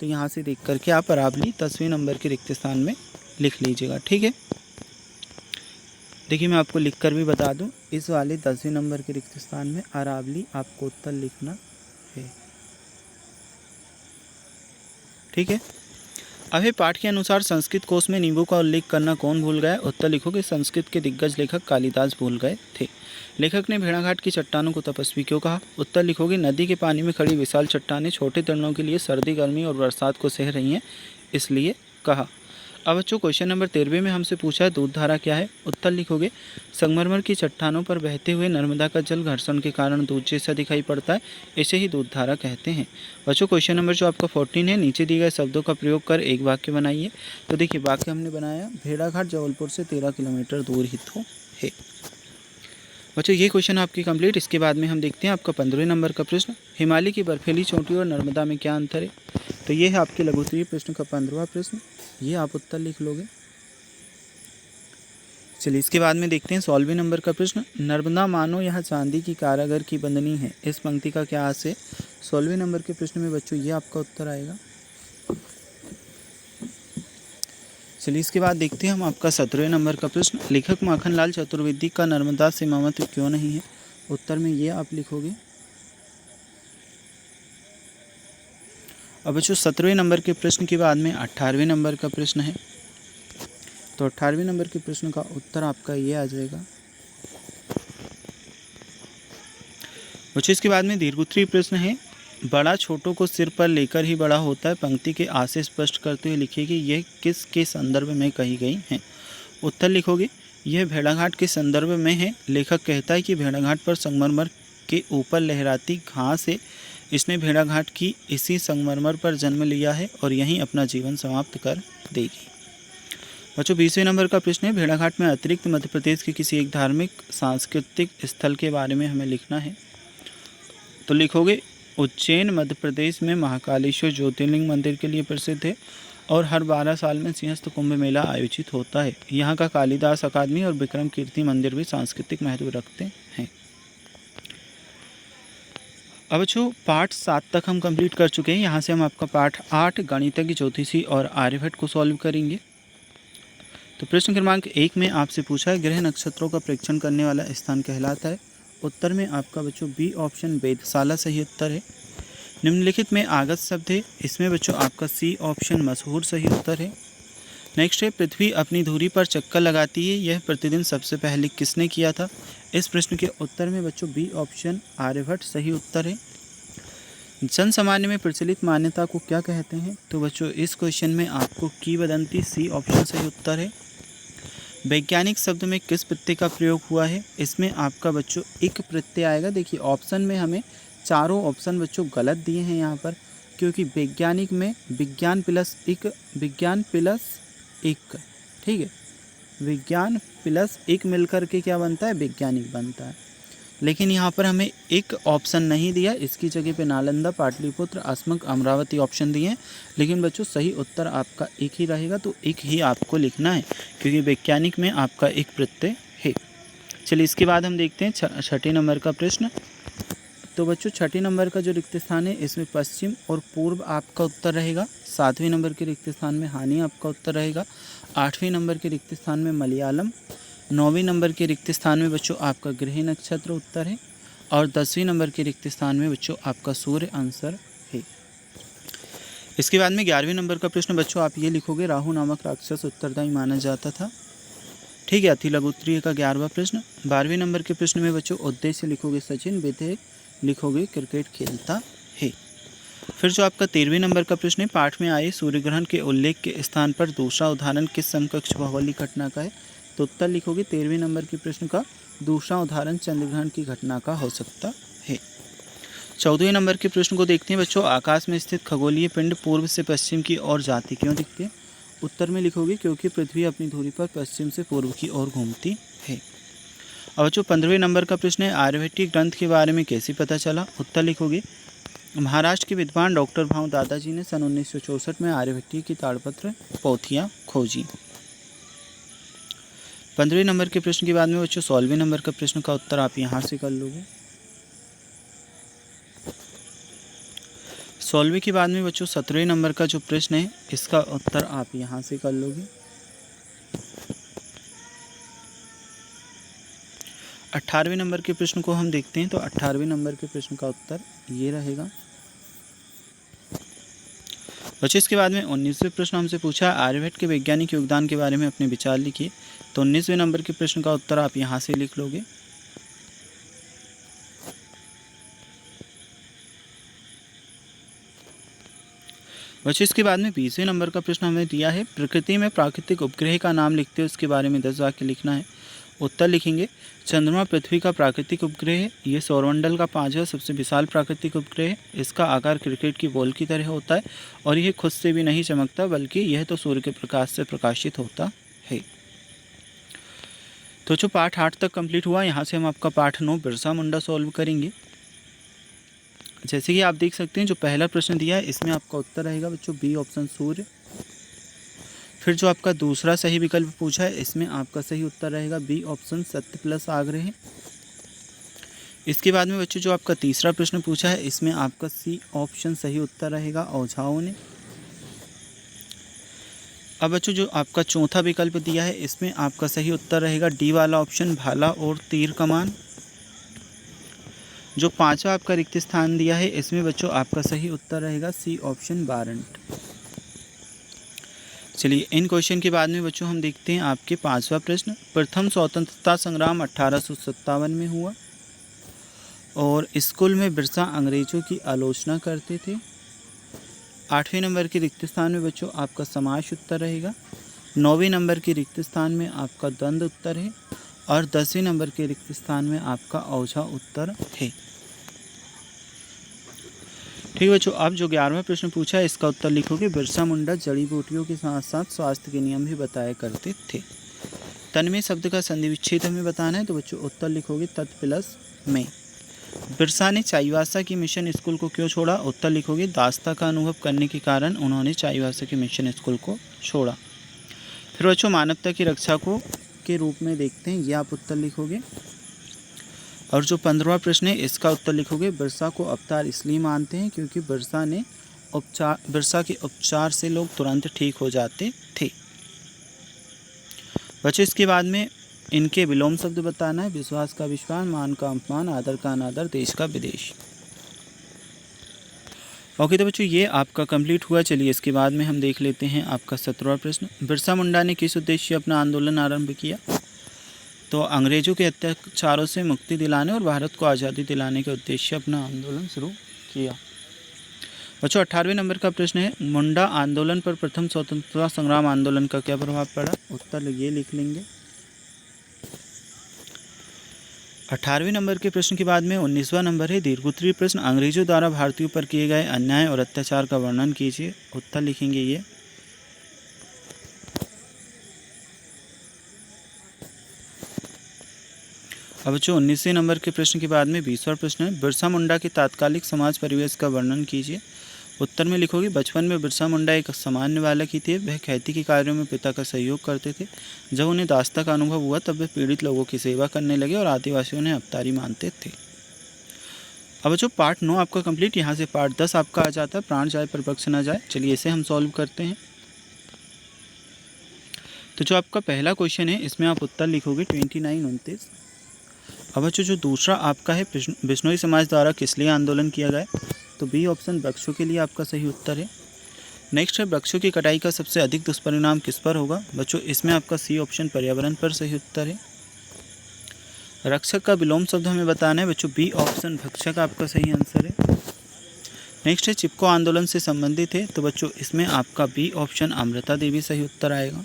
तो यहाँ से देख करके आप अरावली 10वें नंबर के रिक्त स्थान में लिख लीजिएगा, ठीक है। देखिए मैं आपको लिख कर भी बता दूँ, इस वाले 10वें नंबर के रिक्त स्थान में अरावली आपको उत्तर लिखना है, ठीक है। अब पाठ के अनुसार संस्कृत कोश में नींबू का उल्लेख करना कौन भूल गया? उत्तर लिखोगे संस्कृत के दिग्गज लेखक कालिदास भूल गए थे। लेखक ने भेड़ाघाट की चट्टानों को तपस्वी क्यों कहा? उत्तर लिखोगे नदी के पानी में खड़ी विशाल चट्टानें छोटे तरणों के लिए सर्दी, गर्मी और बरसात को सह रही हैं, इसलिए कहा। अब बच्चों क्वेश्चन नंबर 13 में हमसे पूछा है दूध धारा क्या है? उत्तर लिखोगे संगमरमर की चट्टानों पर बहते हुए नर्मदा का जल घर्षण के कारण दूध जैसा दिखाई पड़ता है, इसे ही दूध धारा कहते हैं। बच्चों क्वेश्चन नंबर जो आपका 14 है, नीचे दिए गए शब्दों का प्रयोग कर एक वाक्य बनाइए। तो देखिए वाक्य हमने बनाया, भेड़ाघाट जबलपुर से 13 किलोमीटर दूर ही तो है। बच्चों ये क्वेश्चन आपकी कंप्लीट। इसके बाद में हम देखते हैं आपका 15वें नंबर का प्रश्न, हिमालय की बर्फीली चोटी और नर्मदा में क्या अंतर है? तो ये है आपके लघुत्तरीय प्रश्न का 15वां प्रश्न, ये आप उत्तर लिख लोगे। चलिए इसके बाद में देखते हैं 16वें नंबर का प्रश्न, नर्मदा मानो यहाँ चांदी की कारागर की बंदनी है, इस पंक्ति का क्या अर्थ है? 16वें नंबर के प्रश्न में बच्चों ये आपका उत्तर आएगा। चलिए इसके बाद देखते हैं हम आपका 17वें नंबर का प्रश्न, लेखक माखनलाल चतुर्वेदी का नर्मदा से ममत्व क्यों नहीं है? उत्तर में ये आप लिखोगे। अब बच्चों 17वें नंबर के प्रश्न के बाद में 18वें नंबर का प्रश्न है, तो 18वें नंबर के प्रश्न का उत्तर आपका ये आ जाएगा। बच्चों इसके बाद में दीर्घोत्तरीय प्रश्न है, बड़ा छोटों को सिर पर लेकर ही बड़ा होता है, पंक्ति के आशय स्पष्ट करते हुए लिखिए कि यह किस के संदर्भ में कही गई है? उत्तर लिखोगे यह भेड़ाघाट के संदर्भ में है। लेखक कहता है कि भेड़ाघाट पर संगमरमर के ऊपर लहराती घास है, इसने भेड़ाघाट की इसी संगमरमर पर जन्म लिया है और यहीं अपना जीवन समाप्त कर देगी। बच्चों 20वें नंबर का प्रश्न है, भेड़ाघाट में अतिरिक्त मध्य प्रदेश के किसी एक धार्मिक सांस्कृतिक स्थल के बारे में हमें लिखना है। तो लिखोगे उज्जैन मध्य प्रदेश में महाकालेश्वर ज्योतिर्लिंग मंदिर के लिए प्रसिद्ध है और हर 12 साल में सिंहस्थ कुंभ मेला आयोजित होता है। यहाँ का कालिदास अकादमी और विक्रम कीर्ति मंदिर भी सांस्कृतिक महत्व रखते हैं। अब बच्चों पार्ट 7 तक हम कंप्लीट कर चुके हैं। यहाँ से हम आपका पार्ट 8 गणितज्ञ ज्योतिषी और आर्यभट्ट को सॉल्व करेंगे। तो प्रश्न क्रमांक 1 में आपसे पूछा है ग्रह नक्षत्रों का प्रेक्षण करने वाला स्थान कहलाता है। उत्तर में आपका बच्चों बी ऑप्शन वेधशाला सही उत्तर है। निम्नलिखित में आगत शब्द है, इसमें बच्चों आपका सी ऑप्शन मशहूर सही उत्तर है। नेक्स्ट है, पृथ्वी अपनी धुरी पर चक्कर लगाती है, यह प्रतिदिन सबसे पहले किसने किया था? इस प्रश्न के उत्तर में बच्चों बी ऑप्शन आर्यभट्ट सही उत्तर है। जन सामान्य में प्रचलित मान्यता को क्या कहते हैं? तो बच्चों इस क्वेश्चन में आपको किंवदंती सी ऑप्शन सही उत्तर है। वैज्ञानिक शब्द में किस प्रत्यय का प्रयोग हुआ है? इसमें आपका बच्चों एक प्रत्यय आएगा। देखिए ऑप्शन में हमें चारों ऑप्शन बच्चों गलत दिए हैं यहाँ पर, क्योंकि वैज्ञानिक में विज्ञान प्लस एक, ठीक है, विज्ञान प्लस एक मिलकर के क्या बनता है? वैज्ञानिक बनता है। लेकिन यहाँ पर हमें एक ऑप्शन नहीं दिया, इसकी जगह पे नालंदा, पाटलिपुत्र, अस्मक, अमरावती ऑप्शन दिए हैं। लेकिन बच्चों सही उत्तर आपका एक ही रहेगा, तो एक ही आपको लिखना है, क्योंकि वैज्ञानिक में आपका एक प्रत्यय है। चलिए इसके बाद हम देखते हैं छठे नंबर का प्रश्न। तो बच्चों छठे नंबर का जो रिक्त स्थान है इसमें पश्चिम और पूर्व आपका उत्तर रहेगा। 7वें नंबर के रिक्त स्थान में हानि आपका उत्तर रहेगा। 8वें नंबर के रिक्त स्थान में मलयालम। 9वें नंबर के रिक्त स्थान में बच्चों आपका गृह नक्षत्र उत्तर है। और 10वें नंबर के रिक्त स्थान में बच्चों आपका सूर्य आंसर है। इसके बाद में 11वें नंबर का प्रश्न बच्चों आप ये लिखोगे, राहु नामक राक्षस उत्तरदायी माना जाता था। ठीक है, अति लघुत्तरीय का 11वां प्रश्न। 12वें नंबर के प्रश्न में बच्चों उद्देश्य लिखोगे सचिन, विधेय लिखोगे क्रिकेट खेलता है। फिर जो आपका 13वें नंबर का प्रश्न है, पाठ में आए सूर्य ग्रहण के उल्लेख के स्थान पर दूसरा उदाहरण किस समकक्ष भौगोलिक घटना का है? तो उत्तर लिखोगे 13वें नंबर के प्रश्न का दूसरा उदाहरण चंद्र ग्रहण की घटना का हो सकता है। 14वें नंबर के प्रश्न को देखते हैं बच्चों, आकाश में स्थित खगोलीय पिंड पूर्व से पश्चिम की ओर जाती क्यों दिखती है? उत्तर में लिखोगे क्योंकि पृथ्वी अपनी धुरी पर पश्चिम से पूर्व की ओर घूमती है। अब बच्चों 15वें नंबर का प्रश्न है, आर्यभट्टीय ग्रंथ के बारे में कैसे पता चला? उत्तर लिखोगे, महाराष्ट्र के विद्वान डॉक्टर भाऊ दादाजी ने सन 1964 में आर्यभट्टीय की ताड़पत्र पोथियाँ खोजी। 15वें नंबर के प्रश्न के बाद में बच्चों 16वें नंबर का प्रश्न का उत्तर आप यहाँ से कर लोगे। 16वें के बाद में बच्चों 17वें नंबर का जो प्रश्न है इसका उत्तर आप यहाँ से कर लोगे। 18वें नंबर के प्रश्न को हम देखते हैं, तो 18वें नंबर के प्रश्न का उत्तर ये रहेगा। बच्चों इसके बाद में 19वें प्रश्न हमसे पूछा, आर्यभट्ट के वैज्ञानिक योगदान के बारे में अपने विचार लिखिए। तो 19वें नंबर के प्रश्न का उत्तर आप यहाँ से लिख लोगे। बच्चों इसके बाद में 20वें नंबर का प्रश्न हमें दिया है, प्रकृति में प्राकृतिक उपग्रह का नाम लिखते हो, उसके बारे में 10 वाक्य लिखना है। उत्तर लिखेंगे, चंद्रमा पृथ्वी का प्राकृतिक उपग्रह है, ये सौरमंडल का 5वां सबसे विशाल प्राकृतिक उपग्रह है। इसका आकार क्रिकेट की बॉल की तरह होता है और यह खुद से भी नहीं चमकता, बल्कि यह तो सूर्य के प्रकाश से प्रकाशित होता है। तो जो पाठ 8 तक कंप्लीट हुआ, यहाँ से हम आपका पाठ 9 बिरसा मुंडा सॉल्व करेंगे। जैसे कि आप देख सकते हैं, जो पहला प्रश्न दिया है इसमें आपका उत्तर रहेगा बच्चों बी ऑप्शन सूर्य। फिर जो आपका दूसरा सही विकल्प पूछा है इसमें आपका सही उत्तर रहेगा बी ऑप्शन सत्य प्लस आग्रह। इसके बाद में बच्चों जो आपका तीसरा प्रश्न पूछा है इसमें आपका सी ऑप्शन सही उत्तर रहेगा औझाओं ने। अब बच्चों जो आपका चौथा विकल्प दिया है इसमें आपका सही उत्तर रहेगा डी वाला ऑप्शन भाला और तीर कमान। जो 5वां आपका रिक्त स्थान दिया है इसमें बच्चों आपका सही उत्तर रहेगा सी ऑप्शन वारंट। चलिए इन क्वेश्चन के बाद में बच्चों हम देखते हैं आपके 5वां प्रश्न, प्रथम स्वतंत्रता संग्राम 1857 में हुआ और स्कूल में बिरसा अंग्रेजों की आलोचना करते थे। 8वें नंबर के रिक्त स्थान में बच्चों आपका समास उत्तर रहेगा। 9वें नंबर के रिक्त स्थान में आपका द्वंद उत्तर है और 10वें नंबर के रिक्त स्थान में आपका औझा उत्तर है। ठीक है बच्चों, अब जो 11वां प्रश्न पूछा है इसका उत्तर लिखोगे, बिरसा मुंडा जड़ी बूटियों के साथ साथ स्वास्थ्य के नियम भी बताया करते थे। तन्मय शब्द का संधि विच्छेद हमें बताना है, तो बच्चों उत्तर लिखोगे तत् प्लस में। बिरसा ने चाईबासा की मिशन स्कूल को क्यों छोड़ा? उत्तर लिखोगे, दास्ता का अनुभव करने के कारण उन्होंने चाईबासा की मिशन स्कूल को छोड़ा। फिर बच्चों मानवता की रक्षा को के रूप में देखते हैं, यह आप उत्तर लिखोगे। और जो 15वां प्रश्न है इसका उत्तर लिखोगे, बिरसा को अवतार इसलिए मानते हैं क्योंकि बिरसा के उपचार से लोग तुरंत ठीक हो जाते थे। बच्चों इसके बाद में इनके विलोम शब्द बताना है, विश्वास का विश्वास, मान का अपमान, आदर का अनादर, देश का विदेश। ओके, तो बच्चों ये आपका कंप्लीट हुआ। चलिए इसके बाद में हम देख लेते हैं आपका 17वां प्रश्न। बिरसा मुंडा ने किस उद्देश्य से अपना आंदोलन आरंभ किया? तो अंग्रेजों के अत्याचारों से मुक्ति दिलाने और भारत को आज़ादी दिलाने के उद्देश्य से अपना आंदोलन शुरू किया। बच्चों 18वें नंबर का प्रश्न है, मुंडा आंदोलन पर प्रथम स्वतंत्रता संग्राम आंदोलन का क्या प्रभाव पड़ा? उत्तर ये लिख लेंगे। 18वें नंबर के प्रश्न के बाद में 19वां नंबर है, दीर्घोत्तरीय प्रश्न, अंग्रेजों द्वारा भारतीयों पर किए गए अन्याय और अत्याचार का वर्णन कीजिए। उत्तर लिखेंगे ये। अब बच्चों 19वें नंबर के प्रश्न के बाद में 20वां प्रश्न है, बिरसा मुंडा के तात्कालिक समाज परिवेश का वर्णन कीजिए। उत्तर में लिखोगे, बचपन में बिरसा मुंडा एक सामान्य बालक ही थे। वह खेती के कार्यों में पिता का सहयोग करते थे। जब उन्हें दासता का अनुभव हुआ तब वे पीड़ित लोगों की सेवा करने लगे और आदिवासियों ने अवतारी मानते थे। अब बच्चों पार्ट 9 आपका कंप्लीट। यहाँ से पार्ट 10 आपका आ जाता है, प्राण जाए पर पक्ष न जाए। चलिए इसे हम सॉल्व करते हैं। तो जो आपका पहला क्वेश्चन है इसमें आप उत्तर लिखोगे 29-29। अब बच्चों जो दूसरा आपका है, बिश्नोई समाज द्वारा किस लिए आंदोलन किया गया? तो बी ऑप्शन वृक्षों के लिए आपका सही उत्तर है। नेक्स्ट है, वृक्षों की कटाई का सबसे अधिक दुष्परिणाम किस पर होगा? बच्चों इसमें आपका सी ऑप्शन पर्यावरण पर सही उत्तर है। रक्षक का विलोम शब्द हमें बताना है। बच्चों बी ऑप्शन भक्षक आपका सही आंसर है। नेक्स्ट है, चिपको आंदोलन से संबंधित है। तो बच्चों इसमें आपका बी ऑप्शन अमृता देवी सही उत्तर आएगा।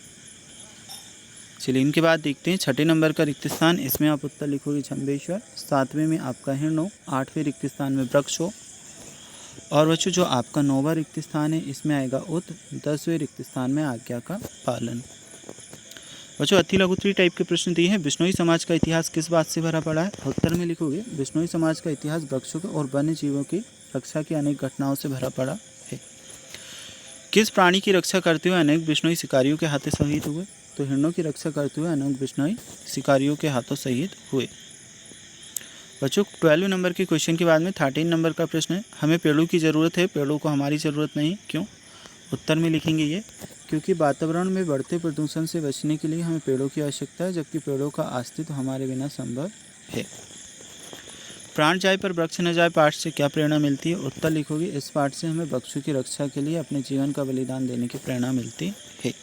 चलिए इनके बाद देखते हैं 6ठे नंबर का रिक्त स्थान। इसमें आप उत्तर लिखोगे झंबेश्वर। 7वें में आपका हिरनो। 8वें रिक्त स्थान में वृक्षो। और बच्चों जो आपका 9वां रिक्त स्थान है इसमें आएगा उत। 10वें रिक्त स्थान में आज्ञा का पालन। बच्चों अति लघुत्तरीय टाइप के प्रश्न दिए हैं। बिश्नोई समाज का इतिहास किस बात से भरा पड़ा है? उत्तर में लिखोगे, बिश्नोई समाज का इतिहास वृक्षों और वन्य जीवों की रक्षा की अनेक घटनाओं से भरा पड़ा है। किस प्राणी की रक्षा करते हुए अनेक बिश्नोई शिकारियों के हाथों शहीद हुए? तो हिरणों की रक्षा करते हुए अनेक बिश्नोई शिकारियों के हाथों शहीद हुए। बच्चों 12वें नंबर के क्वेश्चन के बाद में 13 नंबर का प्रश्न है, हमें पेड़ों की ज़रूरत है, पेड़ों को हमारी ज़रूरत नहीं, क्यों? उत्तर में लिखेंगे ये, क्योंकि वातावरण में बढ़ते प्रदूषण से बचने के लिए हमें पेड़ों की आवश्यकता है, जबकि पेड़ों का अस्तित्व हमारे बिना संभव है। प्राण जाए पर वृक्ष न जाए पाठ से क्या प्रेरणा मिलती है? उत्तर लिखोगे, इस पाठ से हमें वृक्षों की रक्षा के लिए अपने जीवन का बलिदान देने की प्रेरणा मिलती है।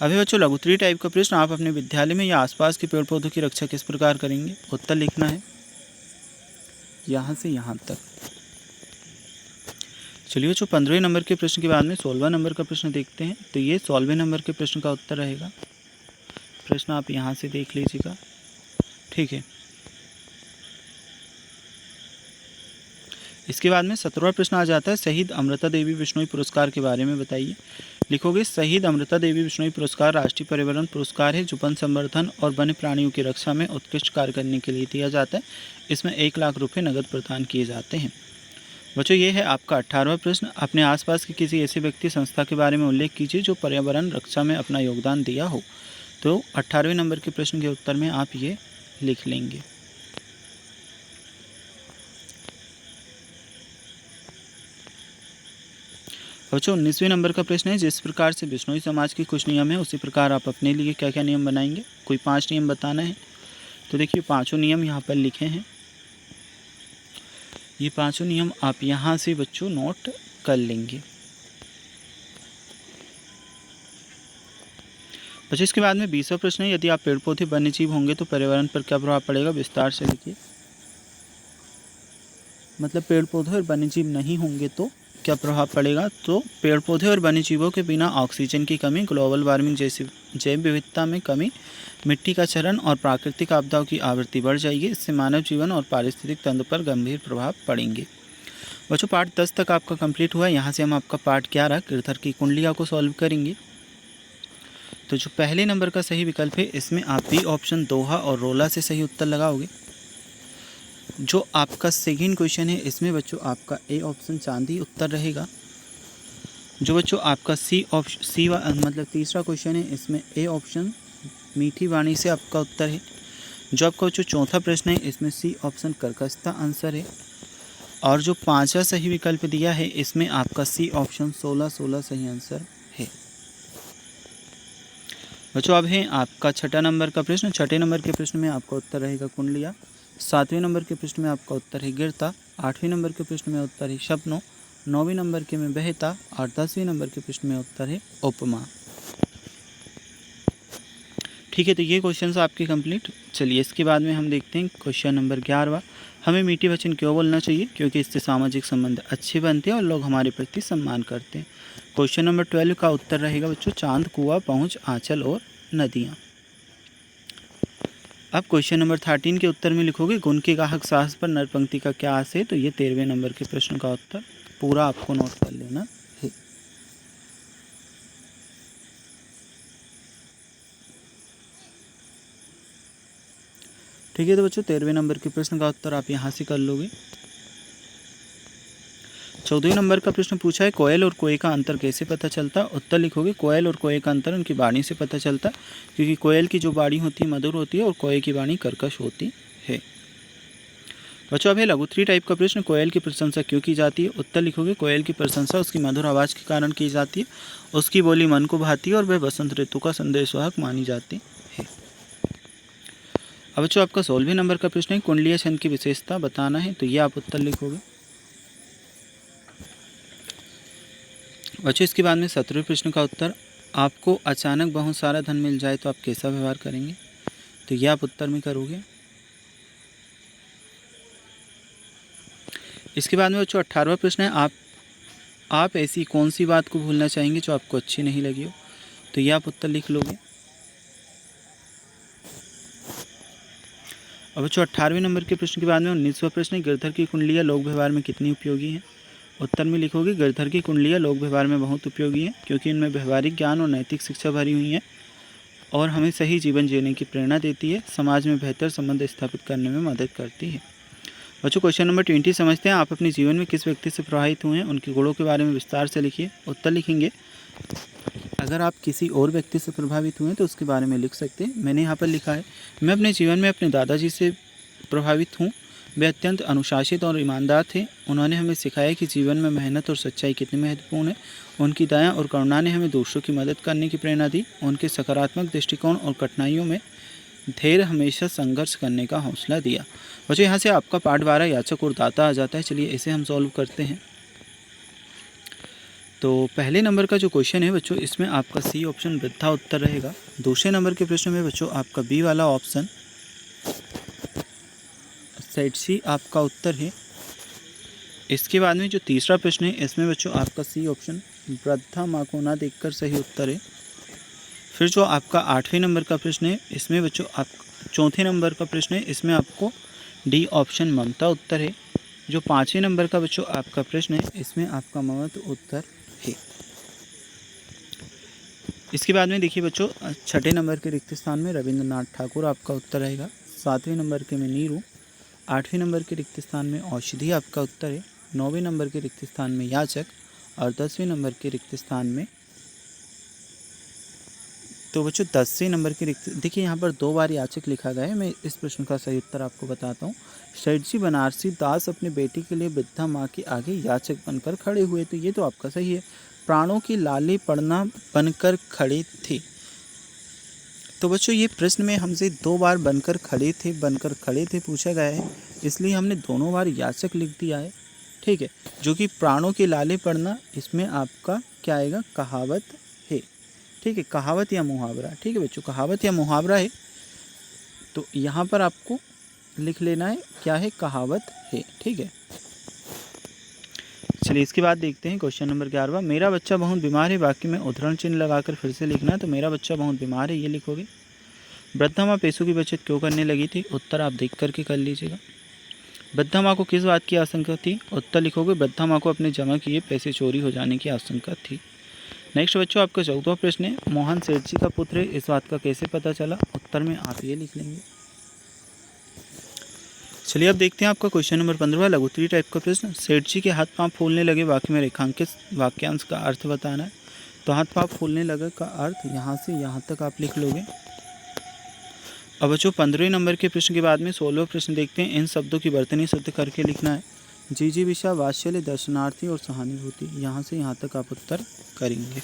अभी बच्चों लघुत्तरीय टाइप का प्रश्न, आप अपने विद्यालय में या आसपास के पेड़ पौधों की रक्षा किस प्रकार करेंगे? उत्तर लिखना है यहाँ से यहाँ तक। चलिए बच्चों 15वें नंबर के प्रश्न के बाद में 16वां नंबर का प्रश्न देखते हैं। तो ये 16वें नंबर के प्रश्न का उत्तर रहेगा। प्रश्न आप यहाँ से देख लीजिएगा, ठीक है। इसके बाद में 17वां प्रश्न आ जाता है, शहीद अमृता देवी बिश्नोई पुरस्कार के बारे में बताइए। लिखोगे, शहीद अमृता देवी बिश्नोई पुरस्कार राष्ट्रीय पर्यावरण पुरस्कार है जो वन संवर्धन और वन्य प्राणियों की रक्षा में उत्कृष्ट कार्य करने के लिए दिया जाता है। इसमें 1 लाख रुपये नगद प्रदान किए जाते हैं। बच्चों ये है आपका 18वां प्रश्न, अपने आसपास के किसी ऐसे व्यक्ति संस्था के बारे में उल्लेख कीजिए जो पर्यावरण रक्षा में अपना योगदान दिया हो। तो 18वें नंबर के प्रश्न के उत्तर में आप ये लिख लेंगे। बच्चों 19वें नंबर का प्रश्न है, जिस प्रकार से बिश्नोई समाज के कुछ नियम है उसी प्रकार आप अपने लिए क्या क्या नियम बनाएंगे? कोई 5 नियम बताना है। तो देखिए 5 नियम यहाँ पर लिखे हैं। ये 5 नियम आप यहाँ से बच्चों नोट कर लेंगे। बच्चों इसके बाद में 20वां प्रश्न है, यदि आप पेड़ पौधे वन्य जीव होंगे तो पर्यावरण पर क्या प्रभाव पड़ेगा? विस्तार से लिखिए। मतलब पेड़ पौधे और वन्य जीव नहीं होंगे तो क्या प्रभाव पड़ेगा? तो पेड़ पौधे और वन्य जीवों के बिना ऑक्सीजन की कमी, ग्लोबल वार्मिंग जैसी जैव विविधता में कमी, मिट्टी का क्षरण और प्राकृतिक आपदाओं की आवृत्ति बढ़ जाएगी। इससे मानव जीवन और पारिस्थितिक तंत्र पर गंभीर प्रभाव पड़ेंगे। बच्चों पार्ट 10 तक आपका कंप्लीट हुआ। यहाँ से हम आपका पार्ट 11 गिरधर की कुंडलिया को सॉल्व करेंगे। तो जो पहले नंबर का सही विकल्प है इसमें आप बी ऑप्शन दोहा और रोला से सही उत्तर लगाओगे। जो आपका सेकंड क्वेश्चन है इसमें बच्चों आपका ए ऑप्शन चांदी उत्तर रहेगा। जो बच्चों आपका मतलब तीसरा क्वेश्चन है इसमें ए ऑप्शन मीठी वाणी से आपका उत्तर है। जो आपका जो चौथा प्रश्न है इसमें सी ऑप्शन कर्कशता आंसर है। और जो 5वां सही विकल्प दिया है इसमें आपका सी ऑप्शन 16 सही आंसर है। बच्चों अब है आपका 6ठा नंबर का प्रश्न। 6ठे नंबर के प्रश्न में आपका उत्तर रहेगा कुंडलिया। 7वें नंबर के प्रश्न में आपका उत्तर है गिरता। 8वें नंबर के प्रश्न में उत्तर है सपनों। 9वें नंबर के में बहता और 10वें नंबर के प्रश्न में उत्तर है उपमा। ठीक है, तो ये क्वेश्चंस आपके कंप्लीट। चलिए इसके बाद में हम देखते हैं क्वेश्चन नंबर 11वां। हमें मीठे वचन क्यों बोलना चाहिए? क्योंकि इससे सामाजिक संबंध अच्छे बनते हैं और लोग हमारे प्रति सम्मान करते हैं। क्वेश्चन नंबर 12 का उत्तर रहेगा बच्चों चांद, कुआं, पहुँच, आंचल और नदियाँ। अब क्वेश्चन नंबर 13 के उत्तर में लिखोगे गुण के गाहक साहस पर नरपंक्ति का क्या आशय है? तो ये 13वें नंबर के प्रश्न का उत्तर पूरा आपको नोट कर लेना है। ठीक है, तो बच्चों 13वें नंबर के प्रश्न का उत्तर आप यहाँ से कर लोगे। 14वें नंबर का प्रश्न पूछा है कोयल और कोए का अंतर कैसे पता चलता है? उत्तर लिखोगे कोयल और कोए का अंतर उनकी वाणी से पता चलता है, क्योंकि कोयल की जो वाणी होती है मधुर होती है और कोए की वाणी कर्कश होती है। बच्चों अब है लघुत्री टाइप का प्रश्न, कोयल की प्रशंसा क्यों की जाती है? उत्तर लिखोगे कोयल की प्रशंसा उसकी मधुर आवाज़ के कारण की जाती है, उसकी बोली मन को भाती है और वह बसंत ऋतु का संदेशवाहक मानी जाती है। अब बच्चों आपका 16वें नंबर का प्रश्न है कुंडलीय छंद की विशेषता बताना है, तो ये आप उत्तर लिखोगे। बच्चों इसके बाद में 17वें प्रश्न का उत्तर आपको अचानक बहुत सारा धन मिल जाए तो आप कैसा व्यवहार करेंगे? तो ये आप उत्तर में करोगे। इसके बाद में बच्चों 18वां प्रश्न है आप ऐसी कौन सी बात को भूलना चाहेंगे जो आपको अच्छी नहीं लगी हो? तो ये आप उत्तर लिख लोगे। अब बच्चों 18वें नंबर के प्रश्न के बाद में 19वां प्रश्न है गिरधर की कुंडलियाँ लोक व्यवहार में कितनी उपयोगी हैं? उत्तर में लिखोगे गिरधर की कुंडलियाँ लोक व्यवहार में बहुत उपयोगी हैं, क्योंकि इनमें व्यवहारिक ज्ञान और नैतिक शिक्षा भरी हुई हैं और हमें सही जीवन जीने की प्रेरणा देती है, समाज में बेहतर संबंध स्थापित करने में मदद करती है। बच्चों क्वेश्चन नंबर 20 समझते हैं आप अपने जीवन में किस व्यक्ति से प्रभावित हुए हैं, उनके गुणों के बारे में विस्तार से लिखिए। उत्तर लिखेंगे अगर आप किसी और व्यक्ति से प्रभावित हुए हैं तो उसके बारे में लिख सकते हैं। मैंने यहाँ पर लिखा है मैं अपने जीवन में अपने दादाजी से प्रभावित हूँ। वे अत्यंत अनुशासित और ईमानदार थे। उन्होंने हमें सिखाया कि जीवन में मेहनत और सच्चाई कितनी महत्वपूर्ण है। उनकी दया और करुणा ने हमें दूसरों की मदद करने की प्रेरणा दी। उनके सकारात्मक दृष्टिकोण और कठिनाइयों में धैर्य हमेशा संघर्ष करने का हौसला दिया। बच्चों यहाँ से आपका पाठ 12 याचक और दाता आ जाता है। चलिए इसे हम सॉल्व करते हैं। तो पहले नंबर का जो क्वेश्चन है बच्चों इसमें आपका सी ऑप्शन वृद्धा उत्तर रहेगा। दूसरे नंबर के प्रश्न में बच्चों आपका बी वाला ऑप्शन सेट सी आपका उत्तर है। इसके बाद में जो तीसरा प्रश्न है इसमें बच्चों आपका सी ऑप्शन वृद्धा माँ को ना देखकर सही उत्तर है। फिर जो आपका 8वें नंबर का प्रश्न है इसमें बच्चों आप चौथे नंबर का प्रश्न है इसमें आपको डी ऑप्शन ममता उत्तर है। जो 5वें नंबर का बच्चों आपका प्रश्न है इसमें आपका ममता उत्तर है। इसके बाद में देखिए बच्चों 6ठे नंबर के रिक्त स्थान में रविंद्रनाथ ठाकुर आपका उत्तर रहेगा। 7वें नंबर के में नीरू। 8वें नंबर के रिक्त स्थान में औषधि आपका उत्तर है। 9वें नंबर के रिक्त स्थान में याचक और 10वें नंबर के रिक्त स्थान में तो बच्चों 10वें नंबर के रिक्त देखिए यहाँ पर 2 बार याचक लिखा गया है। मैं इस प्रश्न का सही उत्तर आपको बताता हूँ। सेठ जी बनारसी दास अपने बेटी के लिए वृद्धा माँ के आगे याचक बनकर खड़े हुए, तो ये तो आपका सही है। प्राणों की लाली पड़ना बनकर खड़े थे। तो बच्चों ये प्रश्न में हमसे 2 बार बनकर खड़े थे पूछा गया है, इसलिए हमने दोनों बार याचक लिख दिया है। ठीक है, जो कि प्राणों के लाले पड़ना इसमें आपका क्या आएगा कहावत है। ठीक है, कहावत या मुहावरा। ठीक है बच्चों, कहावत या मुहावरा है, तो यहाँ पर आपको लिख लेना है क्या है कहावत है। ठीक है, चलिए इसके बाद देखते हैं क्वेश्चन नंबर 11वां। मेरा बच्चा बहुत बीमार है वाक्य में उद्धरण चिन्ह लगाकर फिर से लिखना है। तो मेरा बच्चा बहुत बीमार है ये लिखोगे। वृद्धा माँ पैसों की बचत क्यों करने लगी थी? उत्तर आप देख करके कर लीजिएगा। वृद्धा माँ को किस बात की आशंका थी? उत्तर लिखोगे वृद्धा माँ को अपने जमा किए पैसे चोरी हो जाने की आशंका थी। नेक्स्ट बच्चों आपका 14वां प्रश्न है मोहन सेठ जी का पुत्र है, इस बात का कैसे पता चला? उत्तर में आप ये लिख लेंगे। चलिए अब देखते हैं आपका क्वेश्चन नंबर 15 लघुत्री टाइप का प्रश्न। सेठ जी के हाथ पांव फूलने लगे वाक्य में रेखांकित वाक्यांश का अर्थ बताना है। तो हाथ पांव फूलने लगे का अर्थ यहाँ से यहाँ तक आप लिख लोगे। अब बच्चों 15वें नंबर के प्रश्न के बाद में 16वां प्रश्न देखते हैं। इन शब्दों की वर्तनी शब्द करके लिखना है। जिजीविषा वात्सल्य दर्शनार्थी और सहानुभूति, यहाँ से यहाँ तक आप उत्तर करेंगे।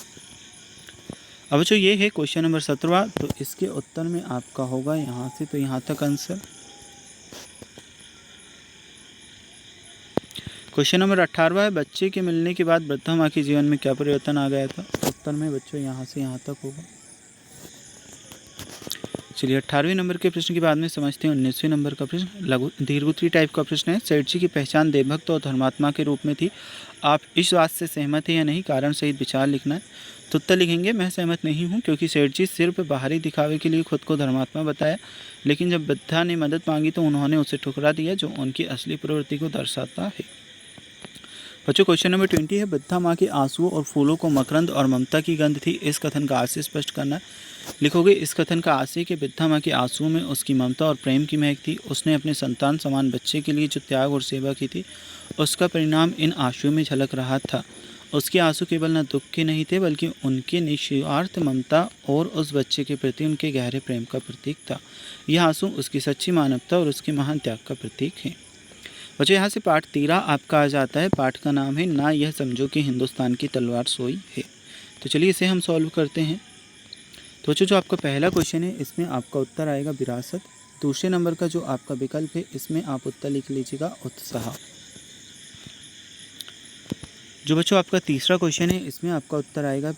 अब बच्चों ये है क्वेश्चन नंबर 17वां, तो इसके उत्तर में आपका होगा यहाँ से तो यहाँ तक आंसर। क्वेश्चन नंबर 18 है, बच्चे के मिलने के बाद वृद्धा माँ के जीवन में क्या परिवर्तन आ गया था। उत्तर में बच्चों यहाँ से यहाँ तक होगा। चलिए 18वें नंबर के प्रश्न के बाद में समझते हैं 19वें नंबर का प्रश्न। लघु दीर्घोत्तरी टाइप का प्रश्न है। सेठ जी की पहचान देवभक्त और धर्मात्मा के रूप में थी। आप इस बात से सहमत हैं या नहीं, कारण सहित विचार लिखना है। तो उत्तर लिखेंगे, मैं सहमत नहीं हूँ, क्योंकि सेठ जी सिर्फ बाहरी दिखावे के लिए खुद को धर्मात्मा बताया, लेकिन जब वृद्धा ने मदद मांगी तो उन्होंने उसे ठुकरा दिया, जो उनकी असली प्रवृत्ति को दर्शाता है। बच्चों क्वेश्चन नंबर 20 है, वृद्धा माँ के आंसुओं और फूलों को मकरंद और ममता की गंध थी। इस कथन का आशय स्पष्ट करना है। लिखोगे, इस कथन का आशय कि वृद्धा माँ के आंसुओं में उसकी ममता और प्रेम की महक थी। उसने अपने संतान समान बच्चे के लिए जो त्याग और सेवा की थी, उसका परिणाम इन आंसुओं में झलक रहा था। उसके आंसू केवल न दुख के नहीं थे, बल्कि उनके निस्वार्थ ममता और उस बच्चे के प्रति उनके गहरे प्रेम का प्रतीक था। यह आंसू उसकी सच्ची मानवता और उसके महान त्याग का प्रतीक है। बच्चों यहाँ से पाठ 13 आपका आ जाता है। पाठ का नाम है ना यह समझो कि हिंदुस्तान की तलवार सोई है। तो चलिए इसे हम सॉल्व करते हैं। तो बच्चों जो आपका पहला क्वेश्चन है, इसमें आपका उत्तर आएगा विरासत। दूसरे नंबर का जो आपका विकल्प है, इसमें आप उत्तर लिख लीजिएगा उत्साह। जो बच्चों आपका तीसरा क्वेश्चन है, इसमें आपका उत्तर आएगा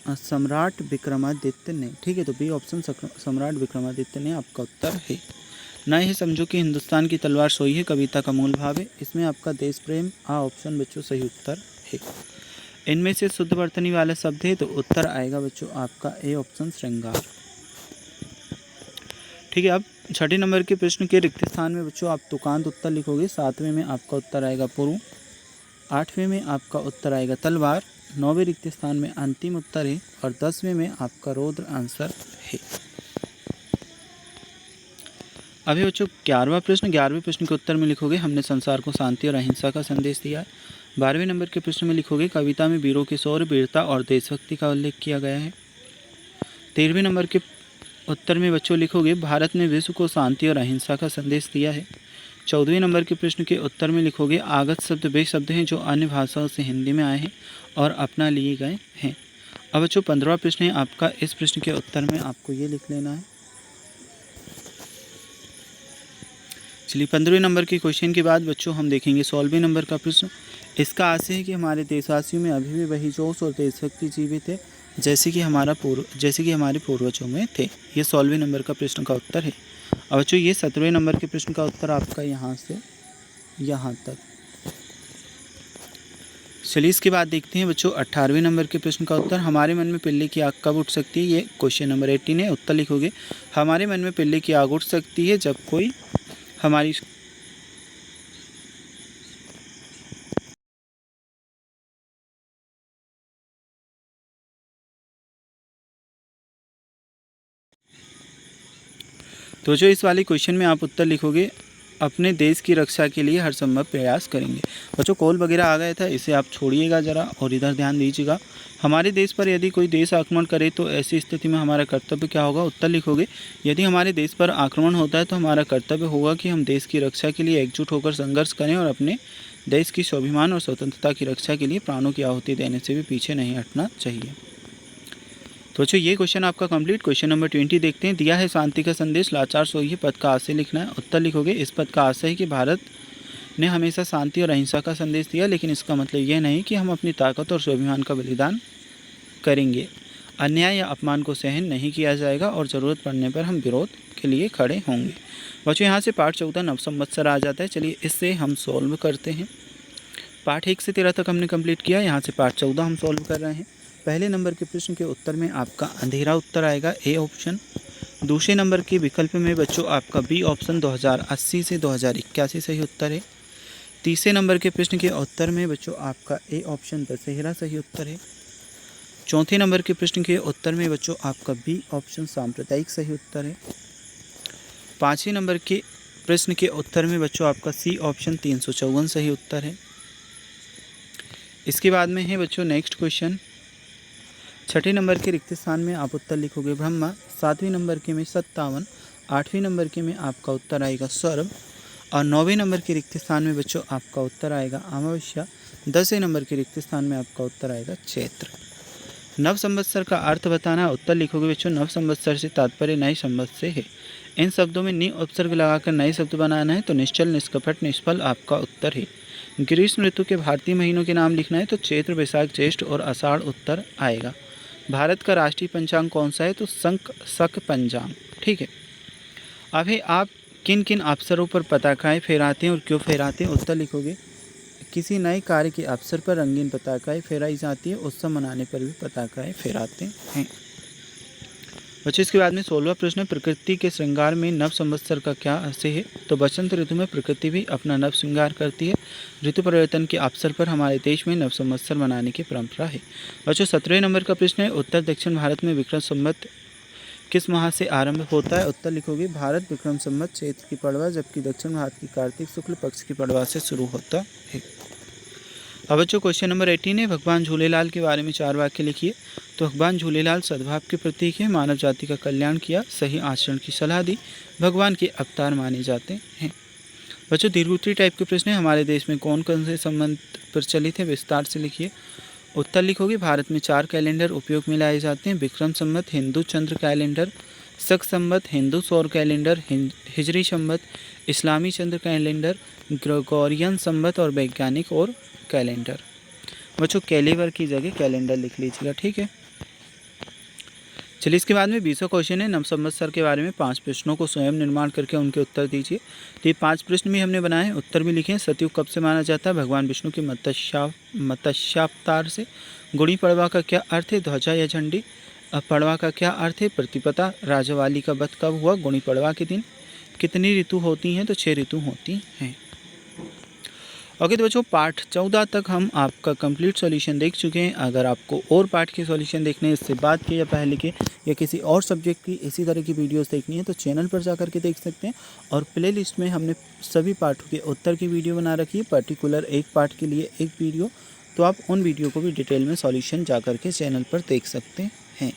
सम्राट विक्रमादित्य ने। ठीक है, तो बी ऑप्शन सम्राट विक्रमादित्य ने आपका उत्तर है। ना यह समझो कि हिंदुस्तान की तलवार सोई है कविता का मूल भाव है। इसमें आपका देश प्रेम आ ऑप्शन बच्चों सही उत्तर है। इनमें से शुद्ध वर्तनी वाला शब्द है, तो उत्तर आएगा बच्चों आपका ए ऑप्शन श्रृंगार। ठीक है, अब छठे नंबर के प्रश्न के रिक्त स्थान में बच्चों आप तुकांत उत्तर लिखोगे। 7वें में आपका उत्तर आएगा पुरु, 8वें में आपका उत्तर आएगा तलवार, 9वें रिक्त स्थान में अंतिम उत्तर है और 10वें में आपका रौद्र आंसर है। अभी बच्चों 11वां प्रश्न। 11वें प्रश्न के उत्तर में लिखोगे, हमने संसार को शांति और अहिंसा का संदेश दिया है। 12वें नंबर के प्रश्न में लिखोगे, कविता में वीरों के शौर्य, वीरता और देशभक्ति का उल्लेख किया गया है। 13वें नंबर के उत्तर में बच्चों लिखोगे, भारत ने विश्व को शांति और अहिंसा का संदेश दिया है। 14वें नंबर के प्रश्न के उत्तर में लिखोगे, आगत शब्द वे शब्द हैं जो अन्य भाषाओं से हिंदी में आए हैं और अपना लिए गए हैं। अब बच्चों 15वां प्रश्न है आपका। इस प्रश्न के उत्तर में आपको ये लिख लेना है। चलिए 15वें नंबर के क्वेश्चन के बाद बच्चों हम देखेंगे 16वें नंबर का प्रश्न। इसका आशय है कि हमारे देशवासियों में अभी भी वही जोश और देशभक्ति जीवित है जैसे कि हमारे पूर्वजों में थे। ये 16वें नंबर का प्रश्न का उत्तर है। अब बच्चों ये 17वें नंबर के प्रश्न का उत्तर आपका यहाँ से यहाँ तक। चलिए इसके बाद देखते हैं बच्चों 18वें नंबर के प्रश्न का उत्तर। हमारे मन में पिल्ले की आग कब उठ सकती है, ये क्वेश्चन नंबर 18 है। उत्तर लिखोगे, हमारे मन में पिल्ले की आग उठ सकती है जब कोई हमारी तो जो इस वाले क्वेश्चन में आप उत्तर लिखोगे, अपने देश की रक्षा के लिए हर संभव प्रयास करेंगे। बच्चों कॉल वगैरह आ गया था, इसे आप छोड़िएगा ज़रा और इधर ध्यान दीजिएगा। हमारे देश पर यदि कोई देश आक्रमण करे तो ऐसी स्थिति में हमारा कर्तव्य क्या होगा। उत्तर लिखोगे, यदि हमारे देश पर आक्रमण होता है तो हमारा कर्तव्य होगा कि हम देश की रक्षा के लिए एकजुट होकर संघर्ष करें और अपने देश की स्वाभिमान और स्वतंत्रता की रक्षा के लिए प्राणों की आहुति देने से भी पीछे नहीं हटना चाहिए। तो बच्चों ये क्वेश्चन आपका कंप्लीट। क्वेश्चन नंबर 20 देखते हैं। दिया है शांति का संदेश, लाचार सोइए। पद का आशय लिखना है। उत्तर लिखोगे, इस पद का आशय है कि भारत ने हमेशा शांति और अहिंसा का संदेश दिया, लेकिन इसका मतलब यह नहीं कि हम अपनी ताकत और स्वाभिमान का बलिदान करेंगे। अन्याय या अपमान को सहन नहीं किया जाएगा और ज़रूरत पड़ने पर हम विरोध के लिए खड़े होंगे। बच्चों यहाँ से पाठ 14 नव संवत्सर आ जाता है। चलिए इससे हम सॉल्व करते हैं। पाठ 1 से 13 तक हमने कंप्लीट किया। यहाँ से पाठ 14 हम सॉल्व कर रहे हैं। पहले नंबर के प्रश्न के उत्तर में आपका अंधेरा उत्तर आएगा, ए ऑप्शन। दूसरे नंबर के विकल्प में बच्चों आपका बी ऑप्शन 2080 से 2081 सही उत्तर है। तीसरे नंबर के प्रश्न के उत्तर में बच्चों आपका ए ऑप्शन दशहरा सही उत्तर है। चौथे नंबर के प्रश्न के उत्तर में बच्चों आपका बी ऑप्शन सांप्रदायिक सही उत्तर है। पाँचवें नंबर के प्रश्न के उत्तर में बच्चों आपका सी ऑप्शन 354 सही उत्तर है। इसके बाद में है बच्चों नेक्स्ट क्वेश्चन। छठे नंबर के रिक्त स्थान में आप उत्तर लिखोगे ब्रह्मा, 7वें नंबर के में 57, 8वें नंबर के में आपका उत्तर आएगा सर्व और 9वें नंबर के रिक्त स्थान में बच्चों आपका उत्तर आएगा अमावस्या। 10वें नंबर के रिक्त स्थान में आपका उत्तर आएगा चैत्र। नव संवत्सर का अर्थ बताना है। उत्तर लिखोगे बच्चों, नव संवत्सर से तात्पर्य नए संवत्सर से है। इन शब्दों में नि उपसर्ग लगाकर नए शब्द बनाना है, तो निश्चल, निष्कपट, निष्फल आपका उत्तर है। ग्रीष्म ऋतु के भारतीय महीनों के नाम लिखना है तो चैत्र, वैशाख, ज्येष्ठ और आषाढ़ उत्तर आएगा। भारत का राष्ट्रीय पंचांग कौन सा है तो शक पंचांग। ठीक है, अभी आप किन किन अवसरों पर पताकाएँ फहराते हैं और क्यों फहराते हैं, उत्तर लिखोगे। किसी नए कार्य के अवसर पर रंगीन पताकाएँ फहराई जाती है, उत्सव मनाने पर भी पताकाएँ फहराते हैं। बच्चों इसके बाद में 16वां प्रश्न है, प्रकृति के श्रृंगार में नव संवत्सर का क्या अर्थ है तो बसंत ऋतु में प्रकृति भी अपना नव श्रृंगार करती है। ऋतु परिवर्तन के अवसर पर हमारे देश में नव संवत्सर मनाने की परंपरा है। बच्चों 17वें नंबर का प्रश्न है, उत्तर दक्षिण भारत में विक्रम संवत किस माह से आरंभ होता है, उत्तर लिखोगे। भारत विक्रम संवत चैत्र की पड़वा, जबकि दक्षिण भारत की कार्तिक शुक्ल पक्ष की पड़वा से शुरू होता है। अब बच्चों क्वेश्चन नंबर 18 है, भगवान झूलेलाल के बारे में 4 वाक्य लिखिए। तो भगवान झूलेलाल सद्भाव के प्रतीक है, मानव जाति का कल्याण किया, सही आचरण की सलाह दी, भगवान के अवतार माने जाते हैं। बच्चों दीर्घोत्तरी टाइप के प्रश्न है, हमारे देश में कौन कौन से संबंध प्रचलित है, विस्तार से लिखिए। उत्तर लिखोगे। भारत में 4 कैलेंडर उपयोग में लाए जाते हैं, विक्रम संवत, हिंदू चंद्र कैलेंडर, शक संवत, हिंदू सौर कैलेंडर, हिजरी संवत, इस्लामी चंद्र कैलेंडर, ग्रेगोरियन संवत और वैज्ञानिक और कैलेंडर। बच्चों कैलेवर की जगह कैलेंडर लिख लीजिएगा। ठीक है, चलिए इसके बाद में 20वां क्वेश्चन है, नव संवत्सर के बारे में 5 प्रश्नों को स्वयं निर्माण करके उनके उत्तर दीजिए। तो ये 5 प्रश्न भी हमने बनाए, उत्तर भी लिखे। सतयुग कब से माना जाता है, भगवान विष्णु के मत्स्यावतार से। गुड़ी पड़वा का क्या अर्थ है, ध्वजा या झंडी। पड़वा का क्या अर्थ है, प्रतिपदा। राजवाली का वध कब हुआ, गुड़ी पड़वा के दिन। कितनी ऋतु होती हैं तो 6 ऋतु होती हैं। ओके तो बच्चों पार्ट 14 तक हम आपका कंप्लीट सॉल्यूशन देख चुके हैं। अगर आपको और पार्ट के सॉल्यूशन देखने हैं, इससे बाद के या पहले के या किसी और सब्जेक्ट की इसी तरह की वीडियोस देखनी है तो चैनल पर जाकर के देख सकते हैं। और प्ले लिस्ट में हमने सभी पार्टों के उत्तर की वीडियो बना रखी है, पर्टिकुलर एक पार्ट के लिए एक वीडियो, तो आप उन वीडियो को भी डिटेल में सॉल्यूशन जा कर के चैनल पर देख सकते हैं।